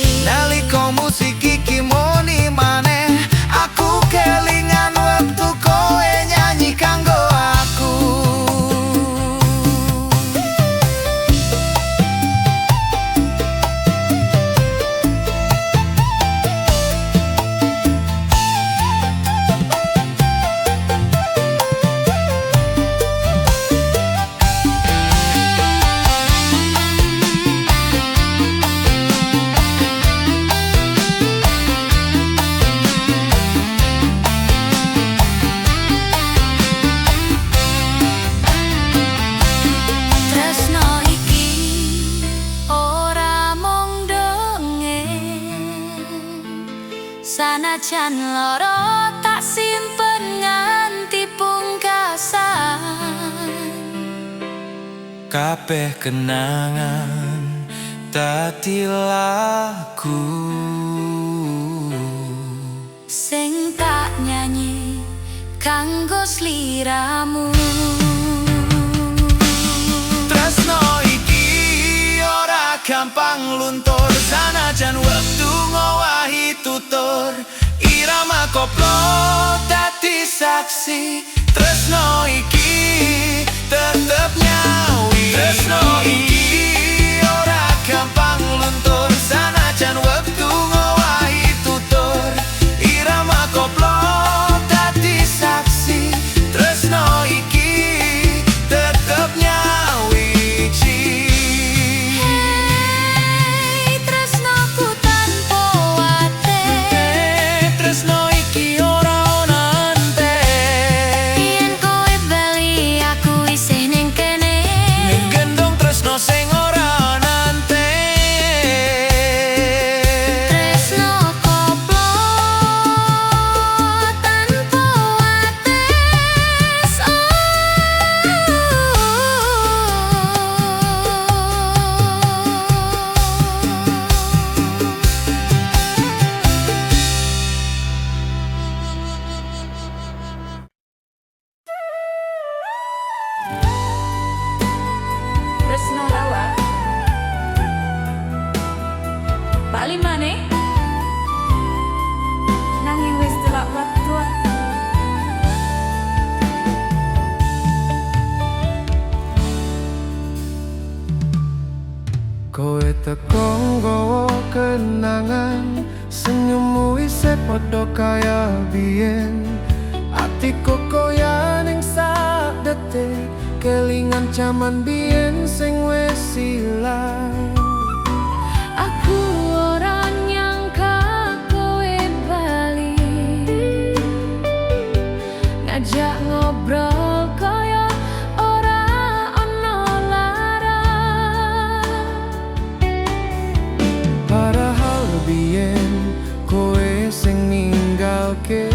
[SPEAKER 3] Sanajan loro tak simpen nganti pungkasan.
[SPEAKER 1] Kabeh kenangan dadi lagu
[SPEAKER 3] Sing tak nyanyi kanggo sliramu.
[SPEAKER 4] Tresno iki ora gampang luntur, sanajan wektu ngowahi tutur. Irama koplo dadi saksi, tresno iki tetep nyawi. Tresno iki ora gampang luntur, sanajan wektu ngowahi tutur. Irama koplo dadi saksi, tresno iki tetep nyawi.
[SPEAKER 3] Hey, tresnoku tanpa wate.
[SPEAKER 4] Tresno iki ora ono ante.
[SPEAKER 3] Yen kowe bali aku isih ning kene.
[SPEAKER 4] Gendong tresno sing ora ono ante.
[SPEAKER 3] Tresno koplo tanpa wates.
[SPEAKER 2] Tresno lawa bali maneh nanging wis delok wektu.
[SPEAKER 4] Kowe teko nggawa kenangan, senyummu isih padha kaya biyen. Atiku koyo ning sak detik, kelingan jaman biyen sing wis ilang.
[SPEAKER 3] Aku ora nyangka kowe bali, ngajak ngobrol kaya ora ono larang.
[SPEAKER 4] Padahal biyen kowe sing ninggalke.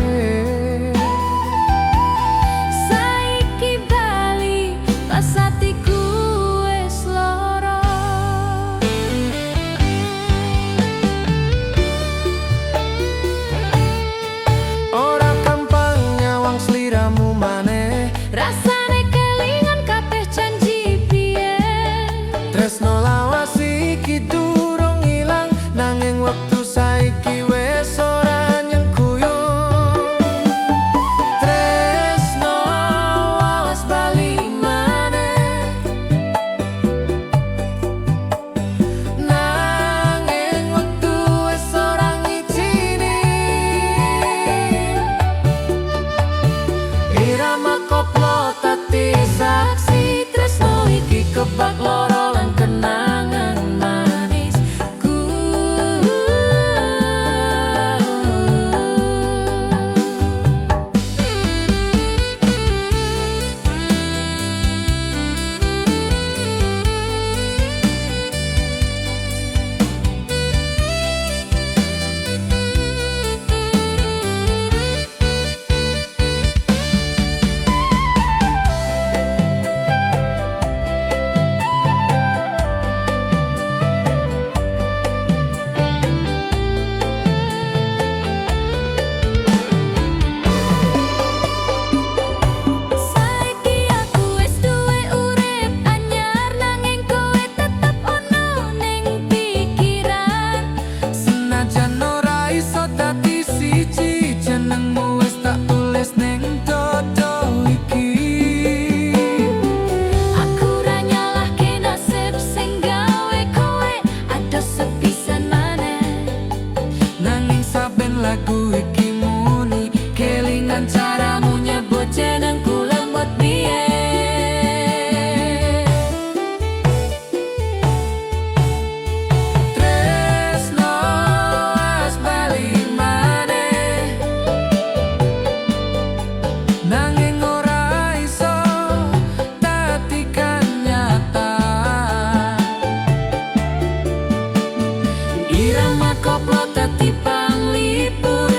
[SPEAKER 3] Saiki bali pas atiku wis lara.
[SPEAKER 4] Ora gampang nyawang sliramu maneh.
[SPEAKER 3] Rasane kelingan kabeh janji biyen.
[SPEAKER 4] Tresno lawas iki durung ilang, nanging wektu saiki wis ora nyengkuyung. Tresno lawas bali maneh, nanging wektu wis ora ngijini. Irama koplo dadi saksi, tresno iki kebak loro lan kenangan manisku.
[SPEAKER 3] Saiki aku wis duwe urip anyar, nanging kowe tetep ono ning pikiran.
[SPEAKER 4] Senajan ora iso dadi siji, jenengmu wis tak tulis ning dodo iki.
[SPEAKER 3] Aku ora nyalahke nasib sing gawe kowe ado sepisan maneh.
[SPEAKER 4] Nanging saben lagu iki muni kelingan caramu nyebut jenengku lembut biyen. Tresno wis bali maneh, nanging ora iso dadi kenyataan. Irama koplo dadi panglipur,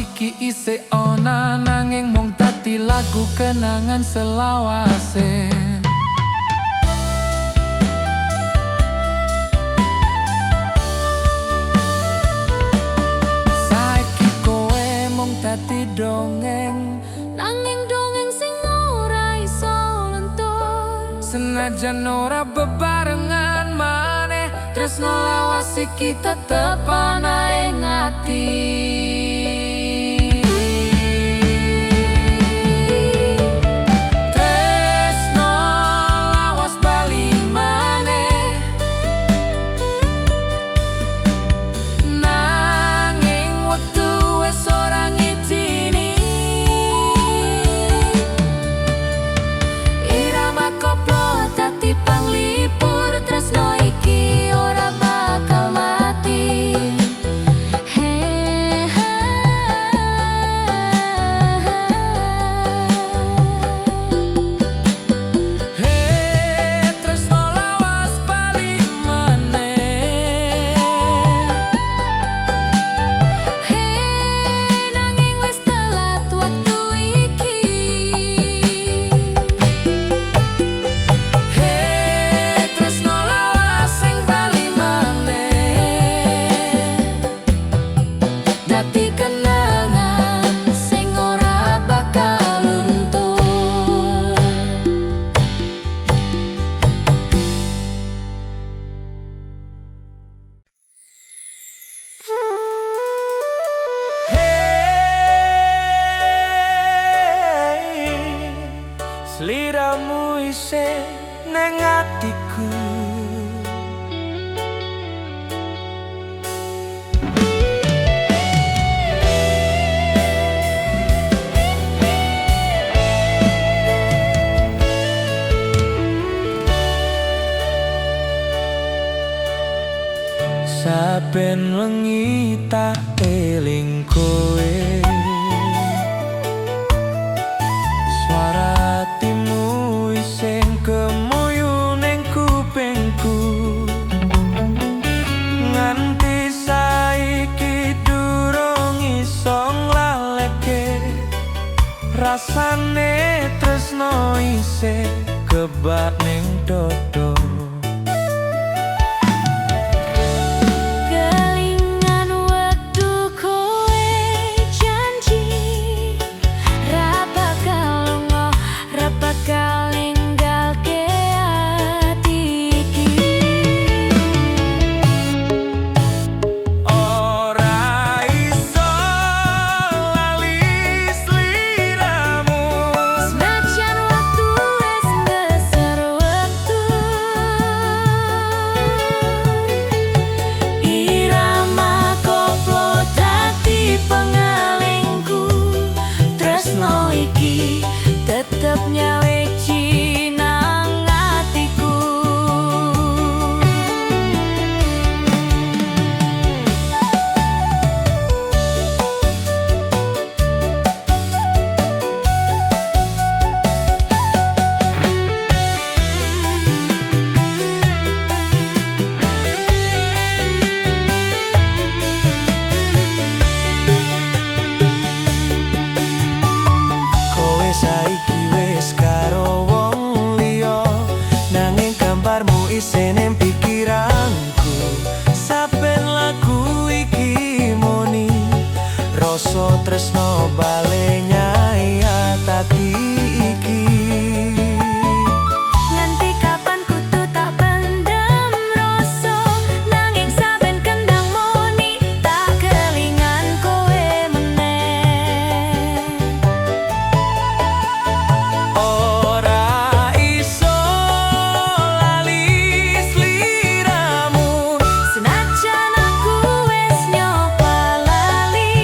[SPEAKER 4] iki isih ana nanging mung dadi lagu kenangan selawase. Saiki kowe mung dadi dongeng,
[SPEAKER 3] Nanging dongeng sing ora iso lentur.
[SPEAKER 4] senajan ora bebarengan maneh, tresno lawas iki tetep ana ing ati. Tresno lawas bali maneh, nanging wektu wis ora ngijini.
[SPEAKER 3] Irama koplo dadi panglipur, tresno iki ora bakal mati.
[SPEAKER 4] Hey, tresno lawas bali maneh.
[SPEAKER 3] Nanging wis telat waktu iki.
[SPEAKER 4] Hey, tresno lawas sing bali maneh,
[SPEAKER 3] Dadi kenangan sing ora bakal luntur.
[SPEAKER 2] Hey, sliramu isih nang atiku. Saben wengi tak eling kowe, swara hatimu isih kemuyu ning kupingku. Nganti saiki durung iso nglaleke, rasane tresno isih kebak ning dodo.
[SPEAKER 3] Kelingan waktu kowe janji ra bakal lunga, ra bakal ninggalke ati iki.
[SPEAKER 2] Ora iso lali sliramu,
[SPEAKER 3] Senajan waktu wis ngeser waktu. Irama koplo dadi pengalingku, tresno iki tetep nyaweci nang atiku.
[SPEAKER 2] kowe saiki wis karo wong liya, nanging gambarmu isih ning pikiranku. Saben lagu iki muni rasa tresno bale nyai ati iki.
[SPEAKER 3] Nganti kapan kudu tak pendam rasa, nanging saben kendang muni tak kelingan kowe meneh.
[SPEAKER 2] Ora iso lali sliramu,
[SPEAKER 3] Senajan aku wis nyoba lali.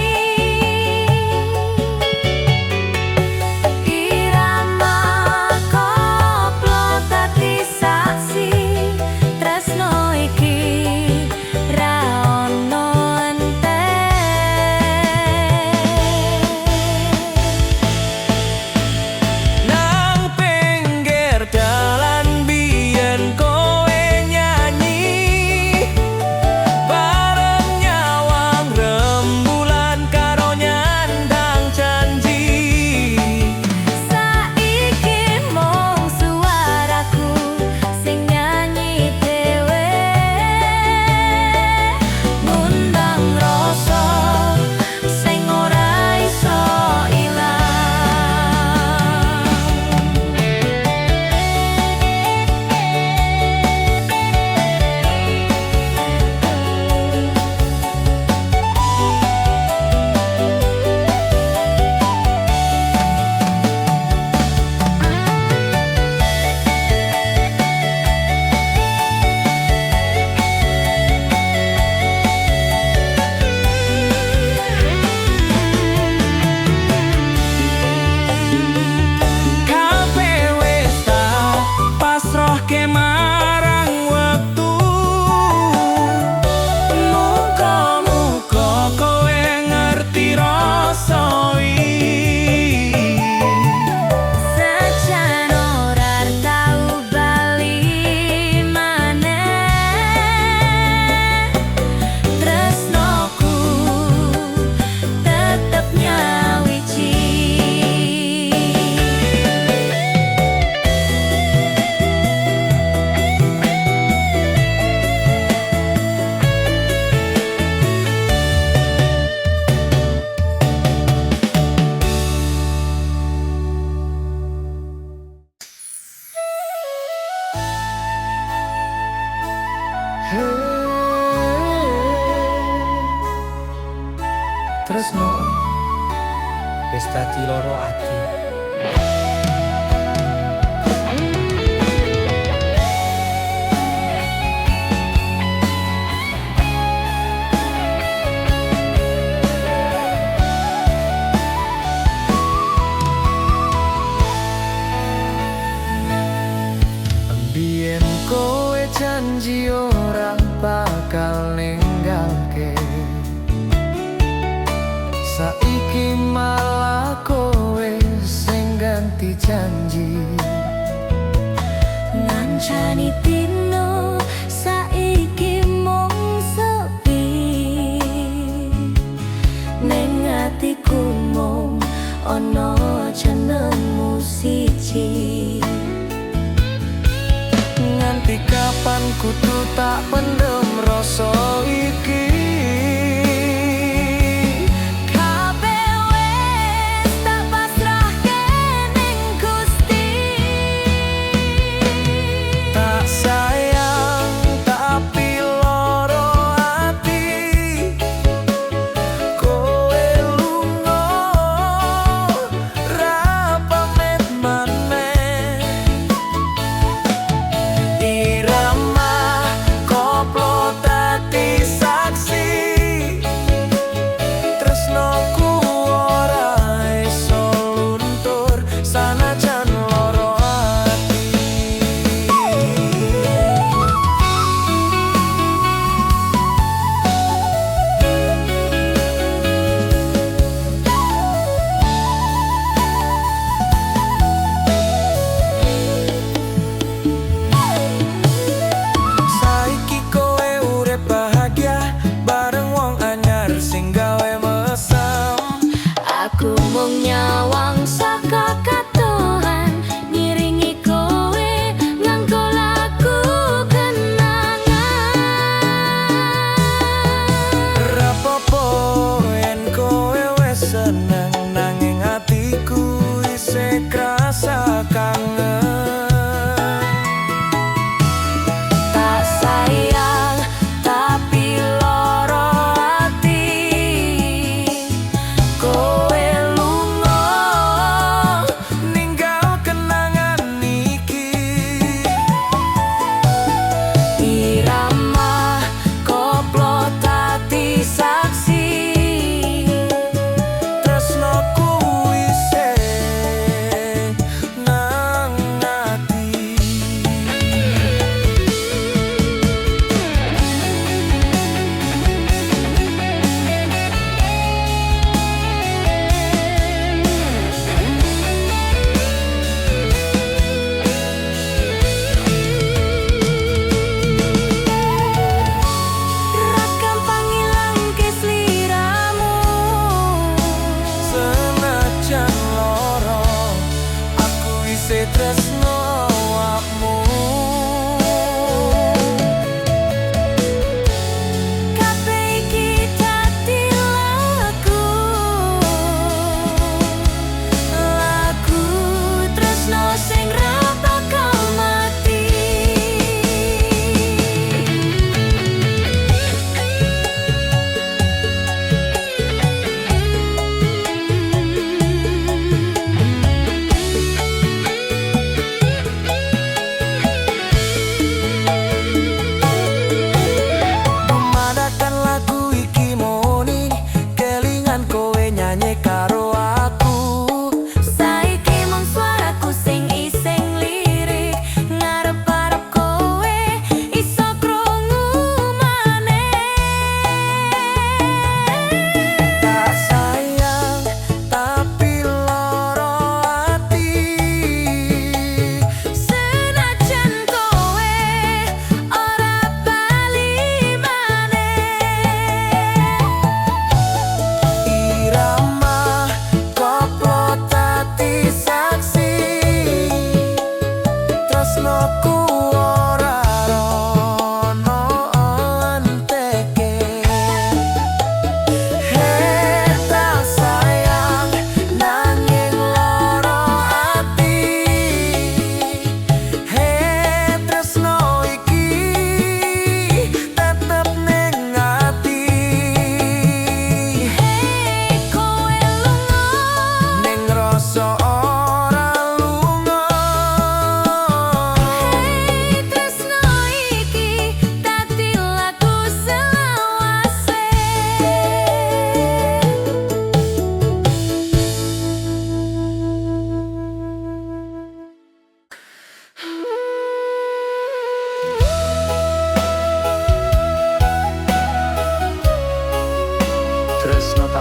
[SPEAKER 1] tresno wis dadi loro ati.
[SPEAKER 4] Biyen kowe janji ora bakal ninggalke, saiki malah kowe sing ganti janji.
[SPEAKER 3] Ngancani dino saiki mung sepi, ning atiku mung ana jenengmu siji.
[SPEAKER 4] Nganti kapan kudu tak pendem rasa iki?
[SPEAKER 3] Kabeh wis tak pasrahke ning Gusti.
[SPEAKER 4] Tak sayang tapi loro ati, kowe lunga ra pamit maneh. Irama koplo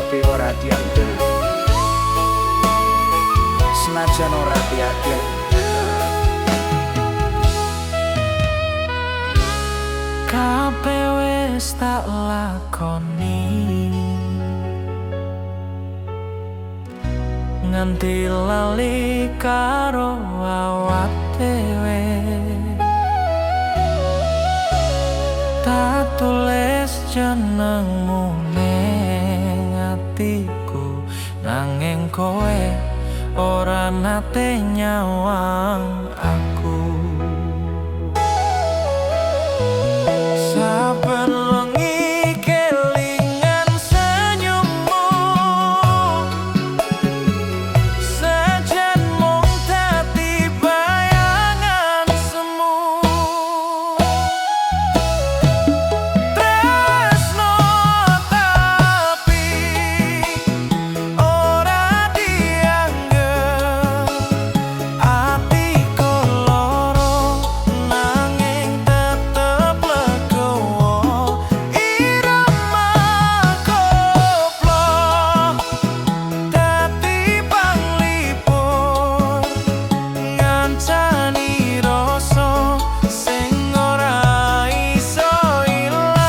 [SPEAKER 5] tapi ora dianggep. Senajan ora dianggep,
[SPEAKER 2] kabeh wis tak lakoni, nganti lali karo awak dhewe. Tak tulis jenengmu ning atiku, nanging kowe ora nate nyawang aku. Saben wengi kelingan senyummu, sejen mung dadi bayangan semu. Tresno tapi ora dianggep, atiku loro nanging tetep legowo. Irama koplo dadi panglipur, ngancani rasa sing ora iso ilang.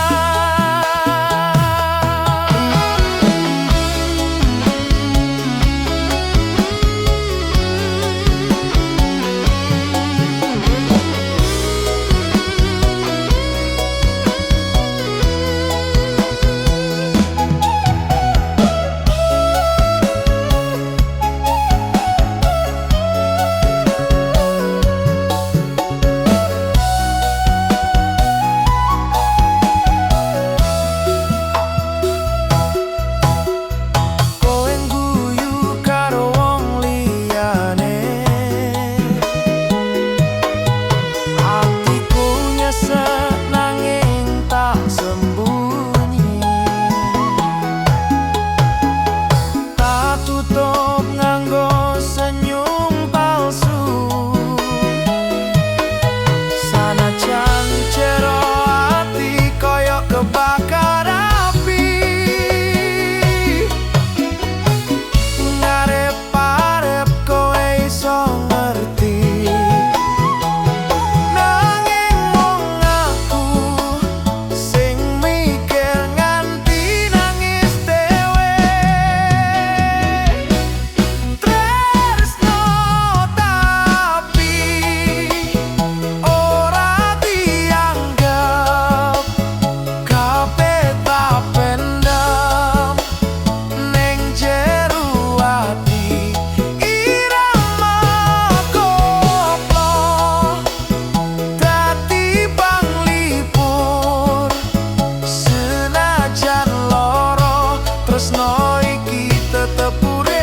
[SPEAKER 2] Kowe ngguyu karo wong liyane, atiku nyesek nanging tak sembunyi. Tak tutup nganggo senyum palsu, sanajan jero ati koyo kebakar api. Ngarep-arep kowe iso ngerti, nanging mung aku sing mikir nganti nangis dhewe. Tresno tapi ora dianggep, kabeh tak pendem ning jero ati. Irama koplo dadi panglipur, senajan loro tresno iki tetep urip.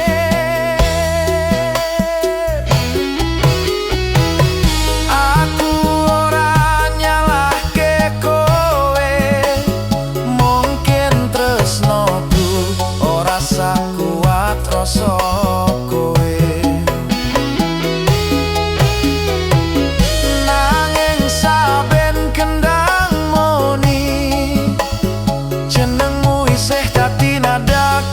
[SPEAKER 2] Aku ora nyalahke kowe, mungkin tresnoku ora sakuat rasa kowe. Nanging saben kendang muni, jenengmu isih dadi nada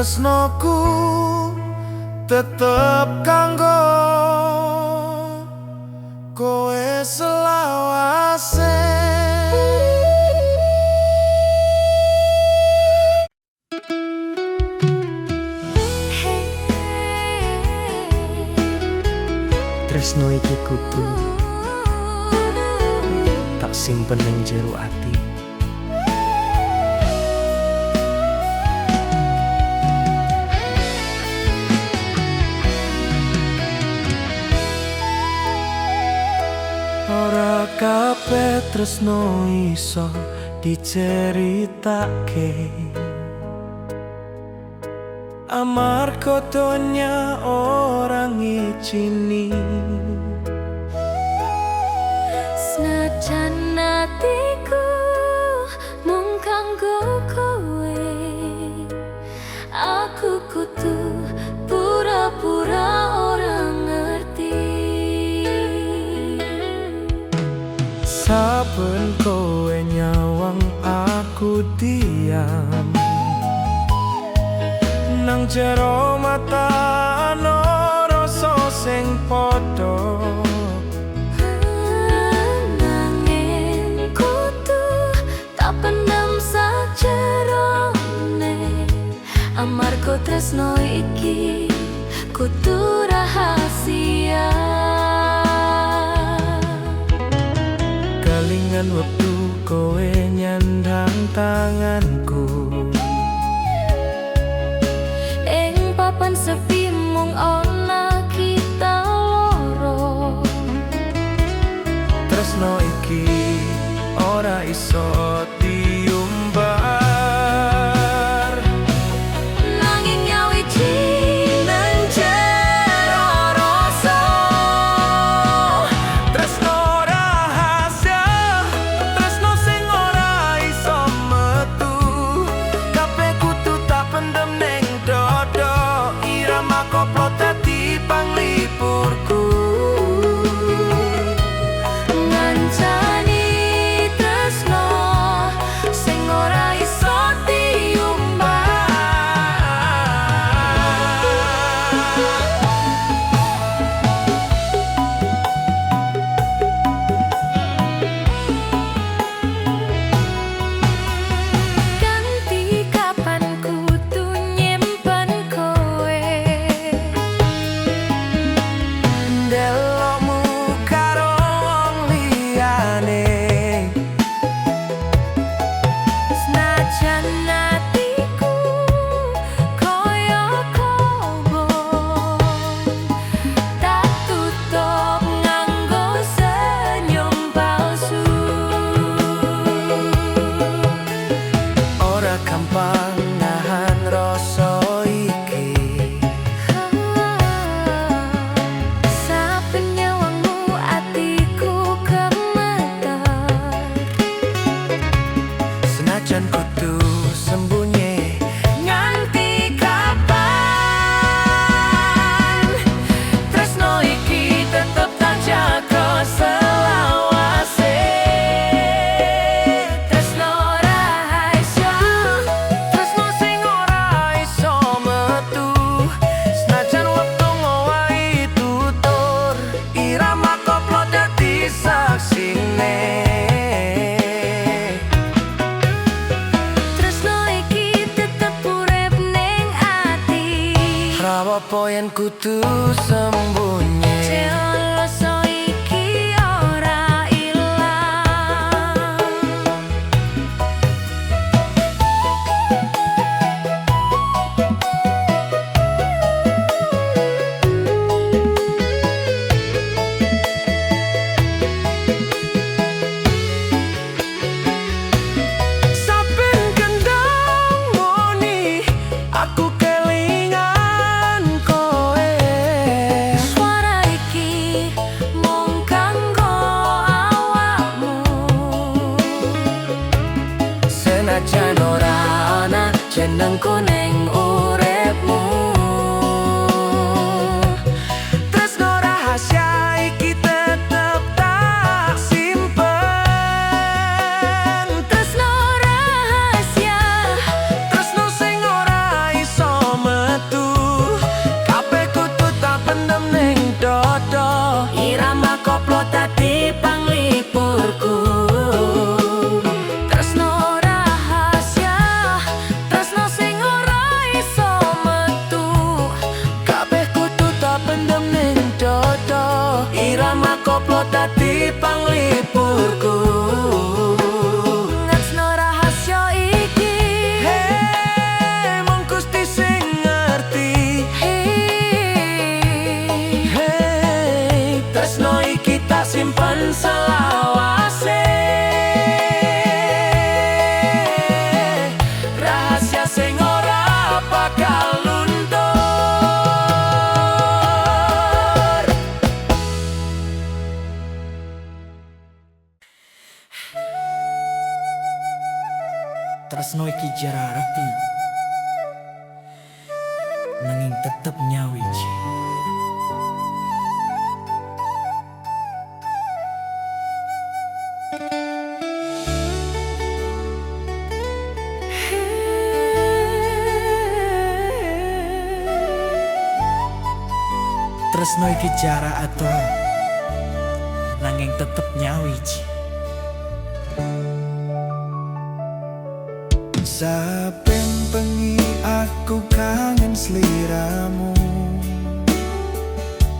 [SPEAKER 4] tresnoku tetep kanggo kowe selawase.
[SPEAKER 1] Tresno iki kudu tak simpen ning jero ati. Ora kabeh tresno iso diceritake, amarga donya orang ngijini.
[SPEAKER 3] Senajan atiku mung kanggo kowe, aku kudu pura-pura ora ngerti.
[SPEAKER 1] Saben kowe nyawang aku diam, nang jero mata ana rasa sing padha.
[SPEAKER 3] Nanging kudu tak pendam sajerone, amarga tresno iki kudu rahasia.
[SPEAKER 1] Kelingan wektu kowe nyandang tanganku,
[SPEAKER 3] Ing papan sepi mung ana kita loro.
[SPEAKER 1] tresno iki ora iso diumbar.
[SPEAKER 3] Nanging nyawiji nang jero rasa,
[SPEAKER 1] Tresno rahasia, tresno sing ora iso metu. Kabeh kudu tak pendem ning dodo, irama koplo dadi panglipurku.
[SPEAKER 3] ngancani tresno sing ora iso diumbar. Ganti kapan kudu nyimpen kowe,
[SPEAKER 1] Delokmu karo wong liyane,
[SPEAKER 3] senajan atiku koyo kobong, tak tutup nganggo senyum palsu.
[SPEAKER 1] ora gampang nahan rasa iki.
[SPEAKER 3] Saben nyawangmu atiku gemeter,
[SPEAKER 1] Senajan kudu sembunyi nganti kapan, tresno iki tetep tak jaga selawase.
[SPEAKER 3] tresno rahasia,
[SPEAKER 1] Tresno sing ora iso metu, senajan wektu ngowahi tutur, irama koplo dadi saksine.
[SPEAKER 3] tresno iki tetep urip ning ati.
[SPEAKER 1] Rawopo yen kudu sembunyi,
[SPEAKER 3] Rasa iki ora ilang.
[SPEAKER 1] saben kendang muni aku kelingan kowe.
[SPEAKER 3] Suara
[SPEAKER 1] jarak nanging tetep nyawiji. Tresno iki jarak atau nanging tetep nyawiji.
[SPEAKER 4] Saben bengi aku kangen sliramu,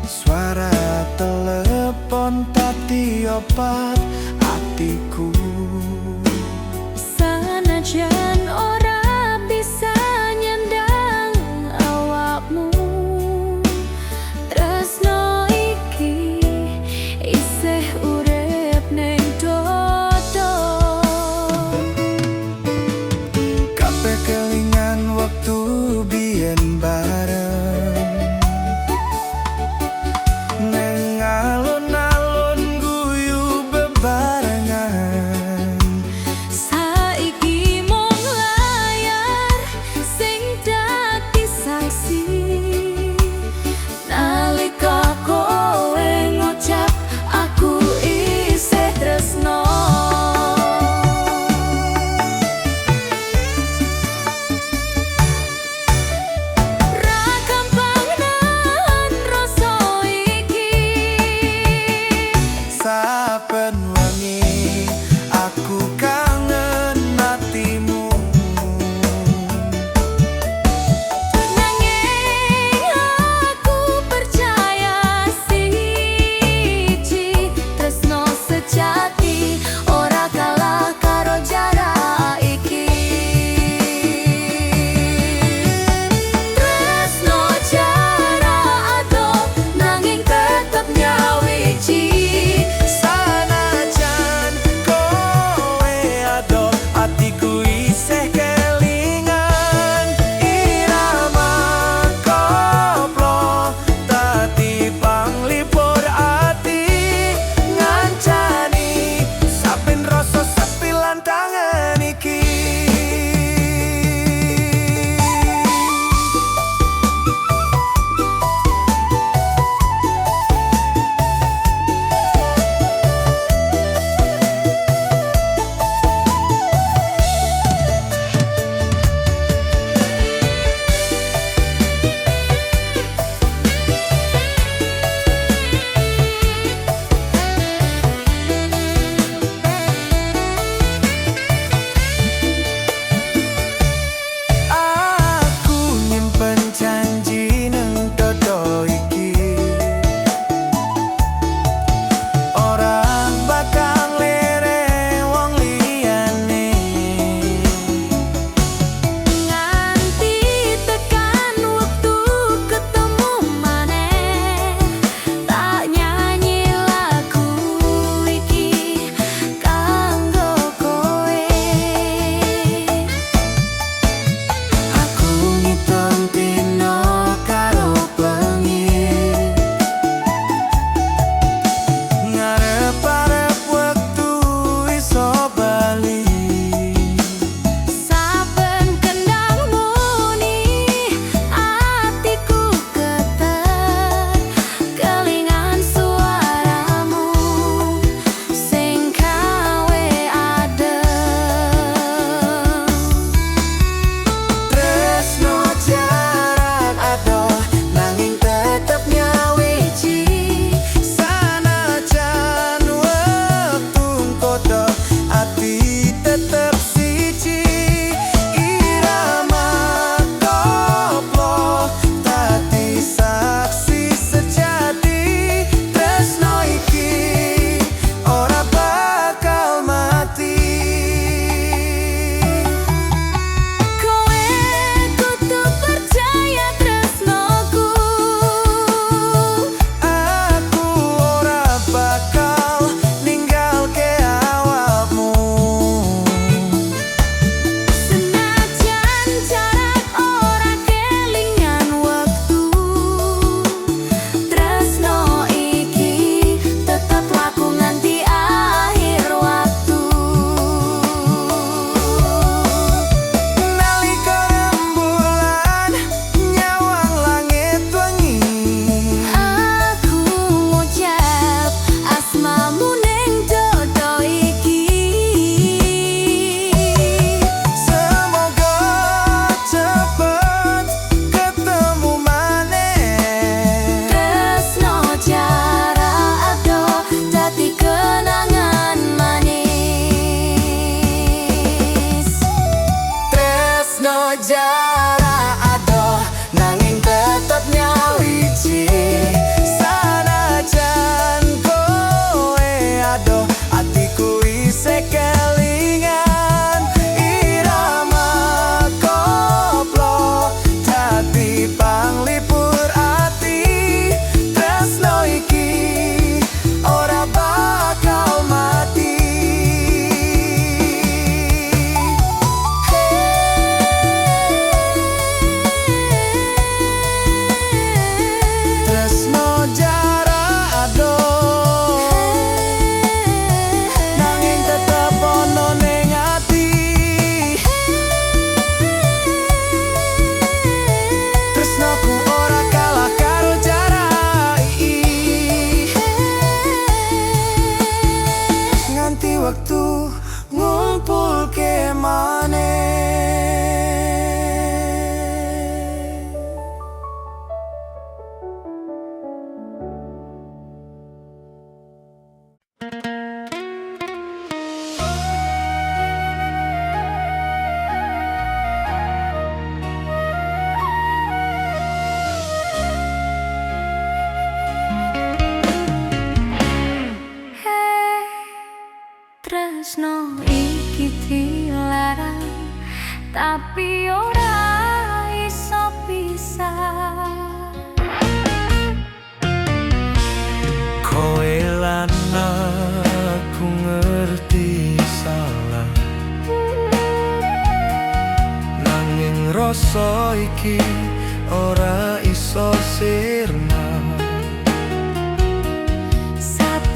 [SPEAKER 4] suara telepon tadi opat hatiku.
[SPEAKER 3] Sanajan ora bisa nyandang awakmu, tresno iki isih urip ning dodo.
[SPEAKER 4] Kabeh kelingan waktu biyen bareng, neng alun-alun guyu bebarengan.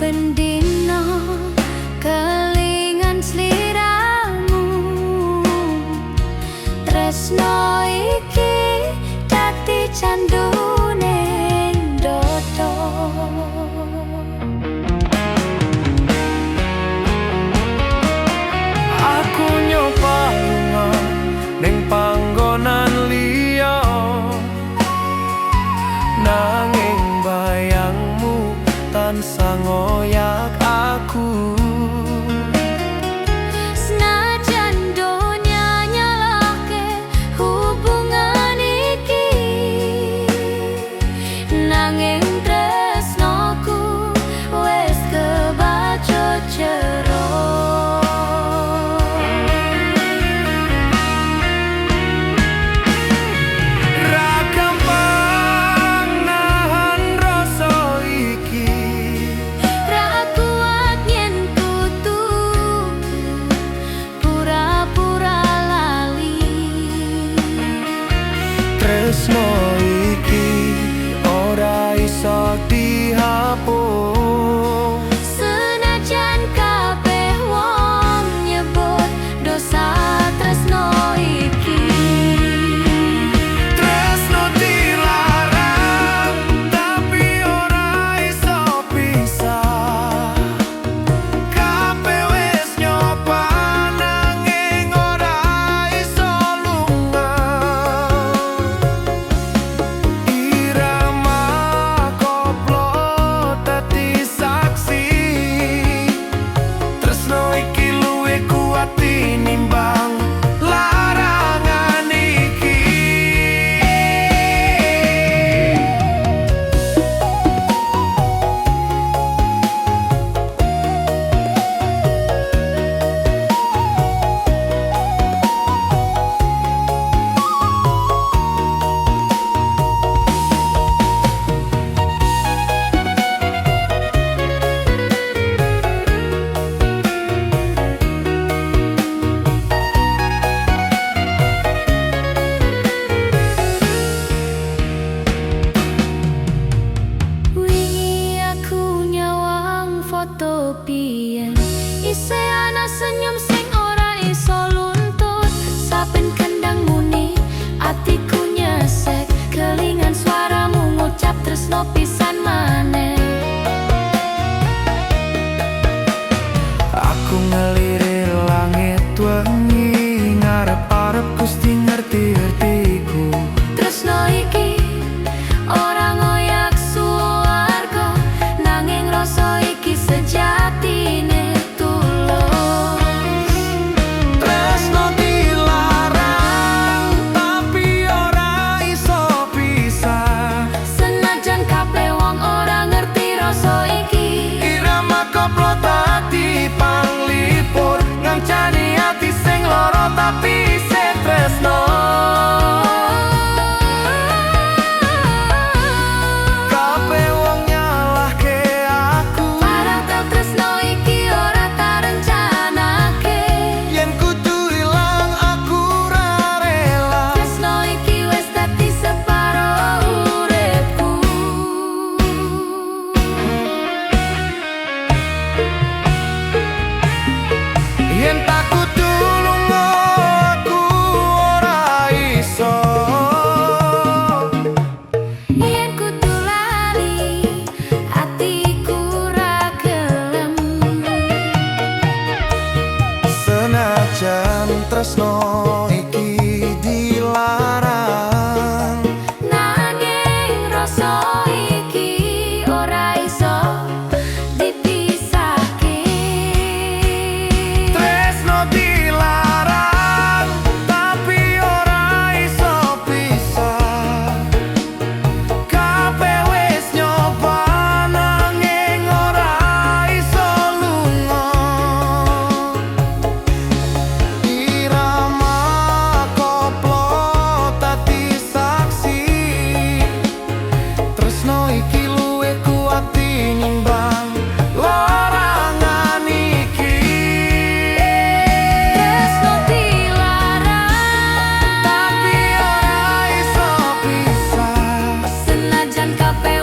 [SPEAKER 3] saben dina kelingan sliramu. Tresno iki dadi candune dodo.
[SPEAKER 4] Aku nyoba lunga ning panggonan liya, nanging bayangmu tansah ngoyak aku.
[SPEAKER 3] Senajan donya nyalahke hubungan iki, nanging tresnoku wis kebaca jero.
[SPEAKER 4] Ra gampang nahan rasa iki,
[SPEAKER 3] Ra kuat yen kudu pura-pura lali.
[SPEAKER 4] tresno iki ora iso dihapus.
[SPEAKER 3] Senajan kabeh wong nyebut dosa tresno iki.
[SPEAKER 4] Tresno dilarang tapi ora iso pisah. Kabeh wis nyoba nanging ora iso lunga. Irama koplo dadi saksi. Tresno iki luwih kuat tinimbang larangan iki.
[SPEAKER 3] Wingi aku nyawang foto biyen, isih ana senyum sing ora iso luntut. Saben kendang muni atiku nyesek, kelingan suaramu ngucap tresno pisan maneh.
[SPEAKER 4] Aku ngelirik langit wengi, ngarep-arep Gusti ngerti-ngertiku.
[SPEAKER 3] Tresno iki ora ngoyak suwarga, nanging rasa iki sejatine tulus.
[SPEAKER 4] Tresno dilarang tapi ora iso pisah.
[SPEAKER 3] Senajan kabeh wong ora ngerti rasa iki,
[SPEAKER 4] Irama koplo dadi panglipur, ngancani ati sing lara tapi isih tresno. Kabeh wong nyalahke aku,
[SPEAKER 3] parang tau tresno iki ora tarencanake.
[SPEAKER 4] yen kudu ilang aku ora rela.
[SPEAKER 3] Tresno iki wis dadi separo uripku.
[SPEAKER 4] Yen tak kudu lunga aku ora iso.
[SPEAKER 3] Yen kudu lali atiku ra gelem.
[SPEAKER 4] Senajan tresno iki dilarang,
[SPEAKER 3] Nanging rasa iki ora iso dipisahke.
[SPEAKER 4] tresno dilarang tapi ora iso pisah. Kabeh wis nyoba nanging ora iso lunga. Irama koplo dadi saksi. Tresno iki luwih kuat tinimbang larangan iki.
[SPEAKER 3] Tresno dilarang
[SPEAKER 4] Tapi ora iso pisah.
[SPEAKER 3] senajan kabeh